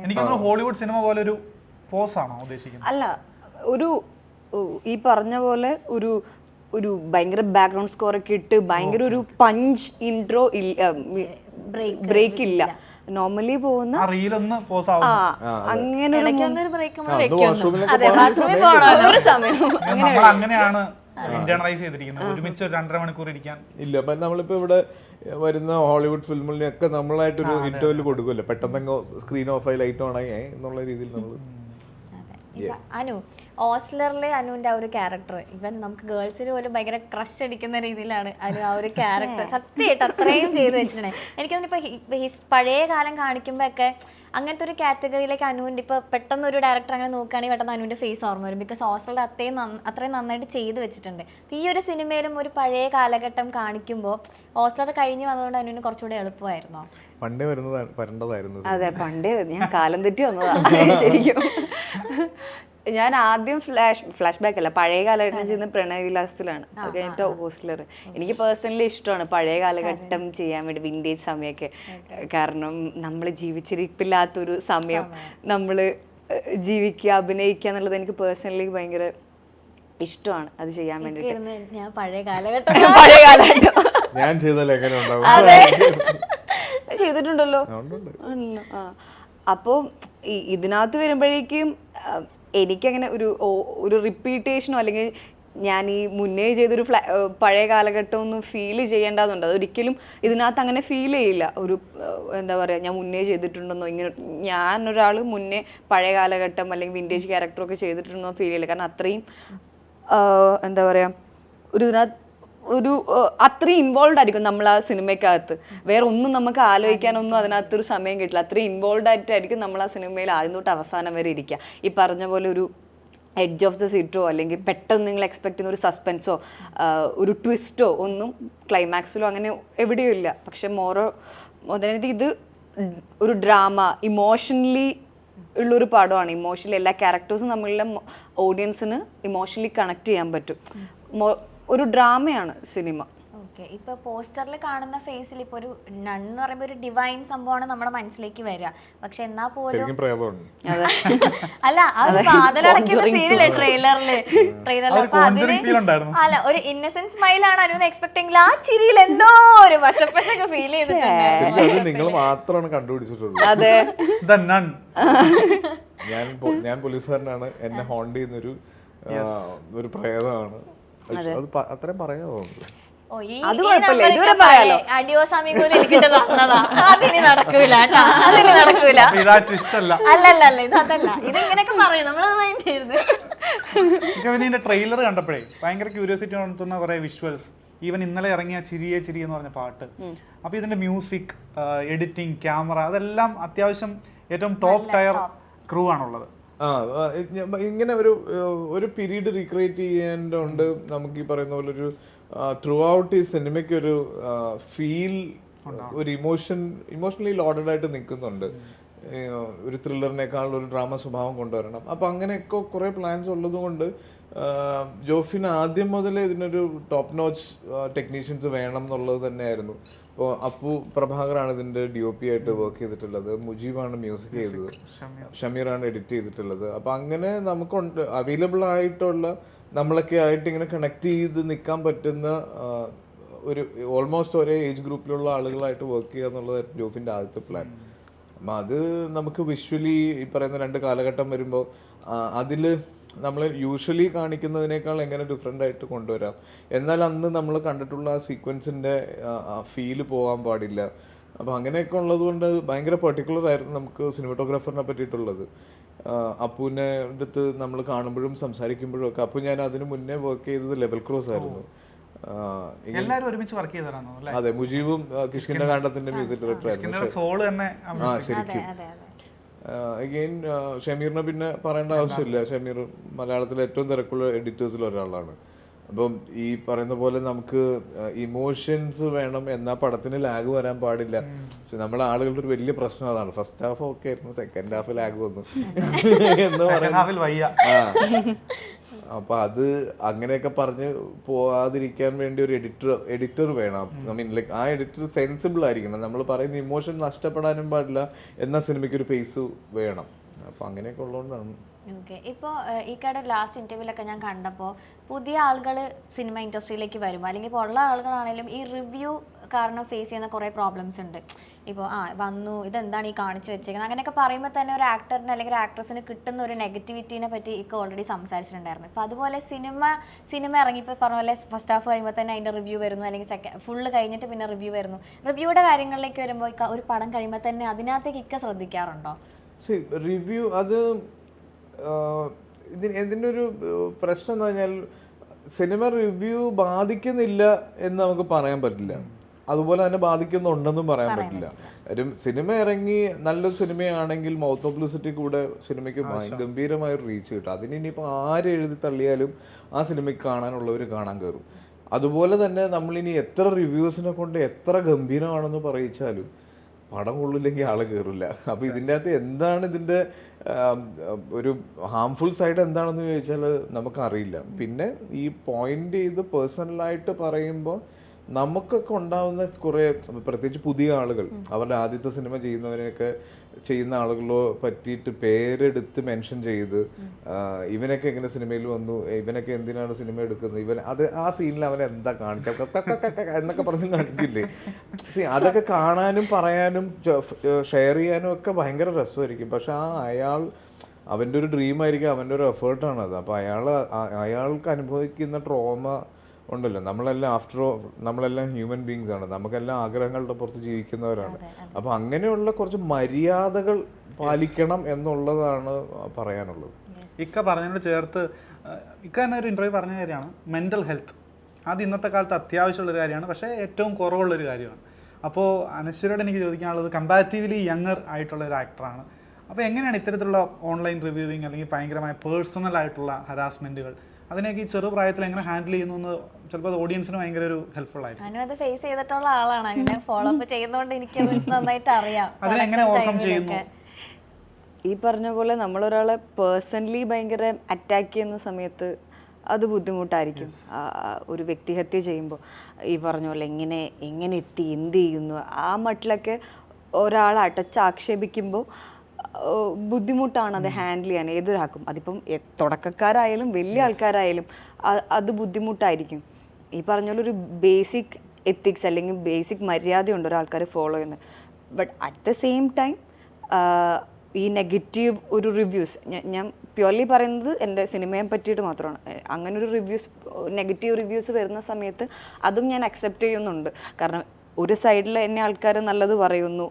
എനിക്ക് ഹോളിവുഡ് സിനിമ പോലെ ഒരു പോസ് ആണോ ഉദ്ദേശിക്കുന്നത്? അല്ല, ഈ പറഞ്ഞ പോലെ ഒരു ഭയങ്കര ബാക്ക്ഗ്രൗണ്ട് സ്കോർ ഒക്കെ ഇട്ട് ഭയങ്കര ഒരു പഞ്ച് ഇൻട്രോ ബ്രേക്ക് ഇല്ല. നോർമലി പോകുന്ന അങ്ങനെ ഒരു സമയം അങ്ങനെയാണ് ഇന്റേണലൈസ് ചെയ്തിരിക്കുന്നത്. ഒരുമിച്ച് 2.5 മണിക്കൂർ ഇരിക്കാൻ ഇല്ല. അപ്പൊ നമ്മളിപ്പോ ഇവിടെ വരുന്ന ഹോളിവുഡ് ഫിലിമിനൊക്കെ നമ്മളായിട്ടൊരു ഇന്റർവെൽ കൊടുക്കുമല്ലോ, പെട്ടെന്ന് സ്ക്രീൻ ഓഫ് ആയി ലൈറ്റ് ഓൺ ആയി എന്നുള്ള രീതിയിൽ നമ്മൾ. അനു, ഓസ്ലറിലെ അനുവിന്റെ ആ ഒരു ക്യാരക്ടർ ഇവൻ നമുക്ക് ഗേൾസിന് പോലും ഭയങ്കര ക്രഷ് അടിക്കുന്ന രീതിയിലാണ് അനു ആ ഒരു ക്യാരക്ടർ സത്യമായിട്ട് അത്രയും ചെയ്ത് വെച്ചിട്ടുണ്ടേ. എനിക്കൊന്നിപ്പോൾ പഴയ കാലം കാണിക്കുമ്പോൾ ഒക്കെ അങ്ങനത്തെ ഒരു കാറ്റഗറിയിലേക്ക് അനുവിൻ്റെ ഇപ്പോൾ പെട്ടെന്ന് ഒരു ഡയറക്ടർ അങ്ങനെ നോക്കുകയാണെങ്കിൽ പെട്ടെന്ന് അനുവിൻ്റെ ഫേസ് ഓർമ്മ വരും. ബിക്കോസ് ഓസ്ലർ അത്രയും നന്നായിട്ട് ചെയ്ത് വെച്ചിട്ടുണ്ട്. ഈ ഒരു സിനിമയിലും ഒരു പഴയ കാലഘട്ടം കാണിക്കുമ്പോൾ ഓസ്ലർ കഴിഞ്ഞ് വന്നതുകൊണ്ട് അനുവിന് കുറച്ചുകൂടെ എളുപ്പമായിരുന്നോ? പണ്ടേ വരേണ്ടതായിരുന്നു. അതെ, പണ്ടേ ഞാൻ കാലം തെറ്റി വന്നതാണ് ശരിക്കും. ഞാൻ ആദ്യം ഫ്ലാഷ് ബാക്ക് അല്ല, പഴയ കാലഘട്ടം ചെയ്യുന്ന പ്രണയവിലാസത്തിലാണ്. അത് കഴിഞ്ഞിട്ട് ഹോസ്റ്റലർ. എനിക്ക് പേഴ്സണലി ഇഷ്ടമാണ് പഴയ കാലഘട്ടം ചെയ്യാൻ വേണ്ടി, വിൻറ്റേജ് സമയമൊക്കെ. കാരണം നമ്മൾ ജീവിച്ചിരിപ്പില്ലാത്തൊരു സമയം നമ്മൾ ജീവിക്കുക, അഭിനയിക്കുക എന്നുള്ളത് എനിക്ക് പേഴ്സണലി ഭയങ്കര ഇഷ്ടമാണ്. അത് ചെയ്യാൻ വേണ്ടിയിട്ട് ഞാൻ പഴയ കാലഘട്ടം ഞാൻ ചെയ്താലേ എങ്ങനെ ഉണ്ടാവും? ചെയ്തിട്ടുണ്ടല്ലോ. അപ്പോൾ ഇതിനകത്ത് വരുമ്പോഴേക്കും എനിക്കങ്ങനെ ഒരു റിപ്പീറ്റേഷനോ അല്ലെങ്കിൽ ഞാൻ ഈ മുന്നേ ചെയ്തൊരു പഴയ കാലഘട്ടം ഒന്നും ഫീൽ ചെയ്യേണ്ടതുണ്ട്. അതൊരിക്കലും ഇതിനകത്ത് അങ്ങനെ ഫീൽ ചെയ്യില്ല. ഒരു എന്താ പറയുക, ഞാൻ മുന്നേ ചെയ്തിട്ടുണ്ടെന്നോ, ഇങ്ങനെ ഞാനൊരാൾ മുന്നേ പഴയ കാലഘട്ടം അല്ലെങ്കിൽ വിൻറ്റേജ് ക്യാരക്ടറൊക്കെ ചെയ്തിട്ടുണ്ടെന്നോ ഫീൽ ചെയ്യില്ല. കാരണം അത്രയും എന്താ പറയുക, അത്രയും ഇൻവോൾവ് ആയിരിക്കും നമ്മൾ ആ സിനിമയ്ക്കകത്ത്. വേറെ ഒന്നും നമുക്ക് ആലോചിക്കാനൊന്നും അതിനകത്തൊരു സമയം കിട്ടില്ല. അത്രയും ഇൻവോൾവ് ആയിട്ടായിരിക്കും നമ്മൾ ആ സിനിമയിൽ ആദ്യം തൊട്ട് അവസാനം വരെ ഇരിക്കുക. ഈ പറഞ്ഞ പോലെ ഒരു എഡ്ജ് ഓഫ് ദ സീറ്റോ അല്ലെങ്കിൽ പെട്ടെന്ന് നിങ്ങൾ എക്സ്പെക്ട് ചെയ്യുന്ന ഒരു സസ്പെൻസോ ഒരു ട്വിസ്റ്റോ ഒന്നും ക്ലൈമാക്സിലോ അങ്ങനെ എവിടെയും ഇല്ല. പക്ഷെ മോദനത്തിൽ ഇത് ഒരു ഡ്രാമ, ഇമോഷണലി ഉള്ളൊരു പടമാണ്. ഇമോഷണലി എല്ലാ ക്യാരക്ടേഴ്സും നമ്മളുടെ ഓഡിയൻസിന് ഇമോഷണലി കണക്ട് ചെയ്യാൻ പറ്റും. ഒരു ഡ്രാമയാണ് സിനിമ. ഓക്കെ, ഇപ്പൊ പോസ്റ്ററിൽ കാണുന്ന ഫേസിൽ ഇപ്പൊ ഒരു നൺ എന്ന് പറയുമ്പോൾ ഒരു ഡിവൈൻ സംഭവമാണ് നമ്മുടെ മനസ്സിലേക്ക് വരിക. പക്ഷെ എന്നാ പോലും അല്ല, ആ ഒരു വാതിലടയ്ക്കുന്ന സീനില്ലേ ട്രെയിലറില് അപ്പൊ അതില് അല്ല ഒരു ഇന്നസെന്റ് സ്മൈലാണ് അനു എക്സ്പെക്ട് എങ്കിൽ ആ ചിരിയിൽ എന്തോ ഒരു വശപ്പശൊക്കെ ഫീൽ ചെയ്തിട്ടുണ്ട്. നിങ്ങൾ മാത്രമാണ് കണ്ടുപിടിച്ചിട്ടുള്ളത്. അതെ, ഞാൻ പോലീസുകാരനാണ്, എന്നെ ഹോണ്ട് ചെയ്യുന്നൊരു പ്രേതമാണ്. അത്രയും പറയാമോ? അതിനി നടക്കൂല, അല്ലല്ല ഇതല്ല, ഇതിങ്ങനെയൊക്കെ പറയും നമ്മള്. ട്രെയിലർ കണ്ടപ്പോഴേ ഭയങ്കര ക്യൂരിയോസിറ്റി ഉണർത്തുന്ന കുറെ വിഷ്വൽസ്, ഈവൻ ഇന്നലെ ഇറങ്ങിയ ചിരിയെ ചിരി എന്ന് പറഞ്ഞ പാട്ട്, അപ്പൊ ഇതിന്റെ മ്യൂസിക്, എഡിറ്റിംഗ്, ക്യാമറ, അതെല്ലാം അത്യാവശ്യം ഏറ്റവും ടോപ്പ് ടയർ ക്രൂ ആണുള്ളത്. ഇങ്ങനെ ഒരു പീരീഡ് റീക്രിയേറ്റ് ചെയ്യേണ്ടതുണ്ട്. നമുക്ക് ഈ പറയുന്ന പോലെ ഒരു ത്രൂ ഔട്ട് ഈ സിനിമയ്ക്ക് ഒരു ഫീൽ, ഒരു ഇമോഷണലി ലോഡഡ് ആയിട്ട് നിൽക്കുന്നുണ്ട്. ഒരു ത്രില്ലറിനേക്കാളും ഒരു ഡ്രാമ സ്വഭാവം കൊണ്ടുവരണം. അപ്പം അങ്ങനെയൊക്കെ കുറേ പ്ലാൻസ് ഉള്ളത് കൊണ്ട് ജോഫിന് ആദ്യം മുതലേ ഇതിനൊരു ടോപ്പ് നോച്ച് ടെക്നീഷ്യൻസ് വേണം എന്നുള്ളത് തന്നെയായിരുന്നു. ഇപ്പോൾ അപ്പു പ്രഭാകറാണ് ഇതിൻ്റെ DOP ആയിട്ട് വർക്ക് ചെയ്തിട്ടുള്ളത്, മുജീബാണ് മ്യൂസിക് ചെയ്തത്, ഷമീറാണ് എഡിറ്റ് ചെയ്തിട്ടുള്ളത്. അപ്പം അങ്ങനെ നമുക്കുണ്ട് അവൈലബിൾ ആയിട്ടുള്ള നമ്മളൊക്കെ ആയിട്ട് ഇങ്ങനെ കണക്ട് ചെയ്ത് നിൽക്കാൻ പറ്റുന്ന ഒരു ഓൾമോസ്റ്റ് ഒരേ ഏജ് ഗ്രൂപ്പിലുള്ള ആളുകളായിട്ട് വർക്ക് ചെയ്യുക എന്നുള്ളതായിരുന്നു ജോഫിൻ്റെ ആദ്യത്തെ പ്ലാൻ. അപ്പം അത് നമുക്ക് വിഷ്വലി ഈ പറയുന്ന 2 കാലഘട്ടം വരുമ്പോൾ അതിൽ നമ്മൾ യൂഷ്വലി കാണിക്കുന്നതിനേക്കാൾ എങ്ങനെ ഡിഫറെൻ്റ് ആയിട്ട് കൊണ്ടുവരാം, എന്നാൽ അന്ന് നമ്മൾ കണ്ടിട്ടുള്ള ആ സീക്വൻസിൻ്റെ ഫീല് പോകാൻ പാടില്ല. അപ്പോൾ അങ്ങനെയൊക്കെ ഉള്ളത് കൊണ്ട് ഭയങ്കര പെർട്ടിക്കുലർ ആയിരുന്നു നമുക്ക് സിനിമാറ്റോഗ്രാഫറിനെ പറ്റിയിട്ടുള്ളത്. അപ്പുവിനെ അടുത്ത് നമ്മൾ കാണുമ്പോഴും സംസാരിക്കുമ്പോഴും ഒക്കെ, അപ്പു ഞാൻ അതിന് മുന്നേ വർക്ക് ചെയ്തത് ലെവൽ ക്രോസ് ആയിരുന്നു. എല്ലാവരും ഒരുമിച്ച് വർക്ക് ചെയ്തതാണോ? അതെ, മുജീബും കിഷ്കിന്റെ കാണ്ഡത്തിന്റെ മ്യൂസിക് ഡയറക്ടർ ആയിരുന്നു ശരിക്കും. അഗെയിൻ ഷമീറിനെ പിന്നെ പറയേണ്ട ആവശ്യമില്ല. ഷമീർ മലയാളത്തിലെ ഏറ്റവും തിരക്കുള്ള എഡിറ്റേഴ്സിൽ ഒരാളാണ്. അപ്പം ഈ പറയുന്ന പോലെ നമുക്ക് ഇമോഷൻസ് വേണം, എന്നാൽ പടത്തിന് ലാഗ് വരാൻ പാടില്ല. നമ്മുടെ ആളുകളുടെ ഒരു വലിയ പ്രശ്നം അതാണ്. ഫസ്റ്റ് ഹാഫ് ഓക്കെ ആയിരുന്നു, സെക്കൻഡ് ഹാഫ് ലാഗ് വന്നു എന്ന് പറയുന്നത്. അപ്പൊ അത് അങ്ങനെയൊക്കെ പറഞ്ഞ് പോവാതിരിക്കാൻ വേണ്ടി ഒരു എഡിറ്റർ വേണം. ഐ മീൻ ലൈക്ക് ആ എഡിറ്റർ സെൻസിബിൾ ആയിരിക്കണം. നമ്മൾ പറയുന്ന ഇമോഷൻ നഷ്ടപ്പെടാനും പാടില്ല, എന്നാൽ സിനിമയ്ക്ക് ഒരു പേസ് വേണം. അപ്പോൾ അങ്ങനെയൊക്കെ ഉള്ളതുകൊണ്ടാണ്. ഓക്കെ. ഇപ്പോൾ ഈ കട ലാസ്റ്റ് ഇൻ്റർവ്യൂലൊക്കെ ഞാൻ കണ്ടപ്പോൾ പുതിയ ആളുകൾ സിനിമ ഇൻഡസ്ട്രിയിലേക്ക് വരുമ്പോൾ അല്ലെങ്കിൽ ഇപ്പോൾ ഉള്ള ആളുകളാണെങ്കിലും ഈ റിവ്യൂ കാരണം ഫേസ് ചെയ്യുന്ന കുറേ പ്രോബ്ലംസ് ഉണ്ട്. ഇപ്പോൾ വന്നു ഇതെന്താണ് ഈ കാണിച്ചു വെച്ചേക്കുന്നത് അങ്ങനെയൊക്കെ പറയുമ്പോൾ തന്നെ ഒരു ആക്ടറിന് അല്ലെങ്കിൽ ഒരു ആക്ട്രസിന് കിട്ടുന്ന ഒരു നെഗറ്റിവിറ്റീനെ പറ്റി ഇപ്പോൾ ഓൾറെഡി സംസാരിച്ചിട്ടുണ്ടായിരുന്നു. ഇപ്പോൾ അതുപോലെ സിനിമ ഇറങ്ങിയപ്പോൾ പറഞ്ഞ പോലെ ഫസ്റ്റ് ഹാഫ് കഴിയുമ്പോൾ തന്നെ അതിൻ്റെ റിവ്യൂ വരുന്നു, അല്ലെങ്കിൽ ഫുള്ള് കഴിഞ്ഞിട്ട് പിന്നെ റിവ്യൂ വരുന്നു. റിവ്യൂയുടെ കാര്യങ്ങളിലേക്ക് വരുമ്പോൾ ഒരു പടം കഴിയുമ്പോൾ തന്നെ അതിനകത്തേക്ക് ശ്രദ്ധിക്കാറുണ്ടോ? റിവ്യൂ അത് ഇതിൻ്റെ ഒരു പ്രശ്നം എന്ന് പറഞ്ഞാൽ സിനിമ റിവ്യൂ ബാധിക്കുന്നില്ല എന്ന് നമുക്ക് പറയാൻ പറ്റില്ല, അതുപോലെ തന്നെ ബാധിക്കുന്നുണ്ടെന്നും പറയാൻ പറ്റില്ല. ഒരു സിനിമ ഇറങ്ങി നല്ലൊരു സിനിമയാണെങ്കിൽ മൗത്ത് പബ്ലിസിറ്റി കൂടെ സിനിമയ്ക്ക് ഗംഭീരമായ ഒരു റീച്ച് കിട്ടും. അതിന് ഇനിയിപ്പോൾ ആര് എഴുതി തള്ളിയാലും ആ സിനിമയ്ക്ക് കാണാനുള്ളവർ കാണാൻ കയറും. അതുപോലെ തന്നെ നമ്മളിനി എത്ര റിവ്യൂസിനെ കൊണ്ട് എത്ര ഗംഭീരമാണെന്ന് പറയിച്ചാലും പടം കൊള്ളില്ലെങ്കിൽ ആള് കയറില്ല. അപ്പോൾ ഇതിൻ്റെ അകത്ത് എന്താണ് ഇതിൻ്റെ ഒരു ഹാംഫുൾ സൈഡ് എന്താണെന്ന് ചോദിച്ചാൽ നമുക്കറിയില്ല. പിന്നെ ഈ പോയിന്റ് ചെയ്ത് പേഴ്സണലായിട്ട് പറയുമ്പോൾ നമുക്കൊക്കെ ഉണ്ടാവുന്ന കുറേ പ്രത്യേകിച്ച് പുതിയ ആളുകൾ അവരുടെ ആദ്യത്തെ സിനിമ ചെയ്യുന്ന ആളുകളോ പറ്റിയിട്ട് പേരെടുത്ത് മെൻഷൻ ചെയ്ത് ഇവനൊക്കെ എങ്ങനെ സിനിമയിൽ വന്നു, ഇവനൊക്കെ എന്തിനാണ് സിനിമ എടുക്കുന്നത്, ആ സീനിൽ അവൻ എന്താ കാണിച്ച എന്നൊക്കെ പറഞ്ഞ് കാണിച്ചില്ലേ. അതൊക്കെ കാണാനും പറയാനും ഷെയർ ചെയ്യാനും ഒക്കെ ഭയങ്കര രസമായിരിക്കും. പക്ഷെ അവൻ്റെ ഒരു ഡ്രീം ആയിരിക്കും, അവൻ്റെ ഒരു എഫേർട്ടാണത്. അപ്പോൾ അയാൾക്ക് അനുഭവിക്കുന്ന ട്രോമ ഉണ്ടല്ലോ. നമ്മളെല്ലാം ഹ്യൂമൻ ബീങ്സ് ആണ്, നമുക്കെല്ലാം ആഗ്രഹങ്ങളുടെ പുറത്ത് ജീവിക്കുന്നവരാണ്. അപ്പൊ അങ്ങനെയുള്ള കുറച്ച് മര്യാദകൾ പാലിക്കണം എന്നുള്ളതാണ് പറയാനുള്ളത്. ഇക്ക പറഞ്ഞതിനോട് ചേർത്ത് ഇക്ക തന്നെ ഒരു ഇന്റർവ്യൂ പറഞ്ഞ കാര്യമാണ് മെന്റൽ ഹെൽത്ത്. അത് ഇന്നത്തെ കാലത്ത് അത്യാവശ്യമുള്ളൊരു കാര്യമാണ്, പക്ഷേ ഏറ്റവും കുറവുള്ളൊരു കാര്യമാണ്. അപ്പോൾ അനശ്വരയോട് എനിക്ക് ചോദിക്കാനുള്ളത്, കമ്പാരിറ്റീവ്ലി യങ്ങർ ആയിട്ടുള്ള ഒരു ആക്ടറാണ്. അപ്പോൾ എങ്ങനെയാണ് ഇത്തരത്തിലുള്ള ഓൺലൈൻ റിവ്യൂവിങ് അല്ലെങ്കിൽ ഭയങ്കരമായ പേഴ്സണൽ ആയിട്ടുള്ള ഹരാസ്മെന്റുകൾ അതിനൊക്കെ ഈ ചെറുപ്രായത്തിൽ എങ്ങനെ ഹാൻഡിൽ ചെയ്യുന്നു എന്ന് ചിലപ്പോൾ അത് ഓഡിയൻസിന് ഭയങ്കര ഒരു ഹെൽപ്ഫുൾ ആയിരിക്കും. ഞാനും അത് ഫേസ് ചെയ്തിട്ടുള്ള ആളാണ്, അങ്ങനെ ഫോളോ അപ്പ് ചെയ്യുന്നതുകൊണ്ട് എനിക്ക് നന്നായിട്ട് അറിയാം. അതിനെങ്ങനെ ഓവർകം ചെയ്യുന്നു? ഈ പറഞ്ഞ പോലെ നമ്മളൊരാളെ പേഴ്സണലി ഭയങ്കര അറ്റാക്ക് ചെയ്യുന്ന സമയത്ത് അത് ബുദ്ധിമുട്ടായിരിക്കും. ഒരു വ്യക്തിഹത്യ ചെയ്യുമ്പോൾ ഈ പറഞ്ഞ പോലെ എങ്ങനെ എത്തി, എന്ത് ചെയ്യുന്നു, ആ മട്ടിലൊക്കെ ഒരാളെ അടച്ച് ആക്ഷേപിക്കുമ്പോൾ ബുദ്ധിമുട്ടാണ് അത് ഹാൻഡിൽ ചെയ്യാൻ ഏതൊരാൾക്കും. അതിപ്പം തുടക്കക്കാരായാലും വലിയ ആൾക്കാരായാലും അത് ബുദ്ധിമുട്ടായിരിക്കും. ഈ പറഞ്ഞ പോലെ ഒരു ബേസിക് എത്തിക്സ് അല്ലെങ്കിൽ ബേസിക് മര്യാദയുണ്ട് ഒരാൾക്കാർ ഫോളോ ചെയ്യുന്നത്. But at the same time ഈ നെഗറ്റീവ് ഒരു റിവ്യൂസ് ഞാൻ പ്യുവർലി പറയുന്നത് എൻ്റെ സിനിമയെ പറ്റിയിട്ട് മാത്രമാണ്. അങ്ങനെ ഒരു നെഗറ്റീവ് റിവ്യൂസ് വരുന്ന സമയത്ത് അതും ഞാൻ അക്സെപ്റ്റ് ചെയ്യുന്നുണ്ട്. കാരണം ഒരു സൈഡിൽ എന്നെ ആൾക്കാർ നല്ലത് പറയുന്നു,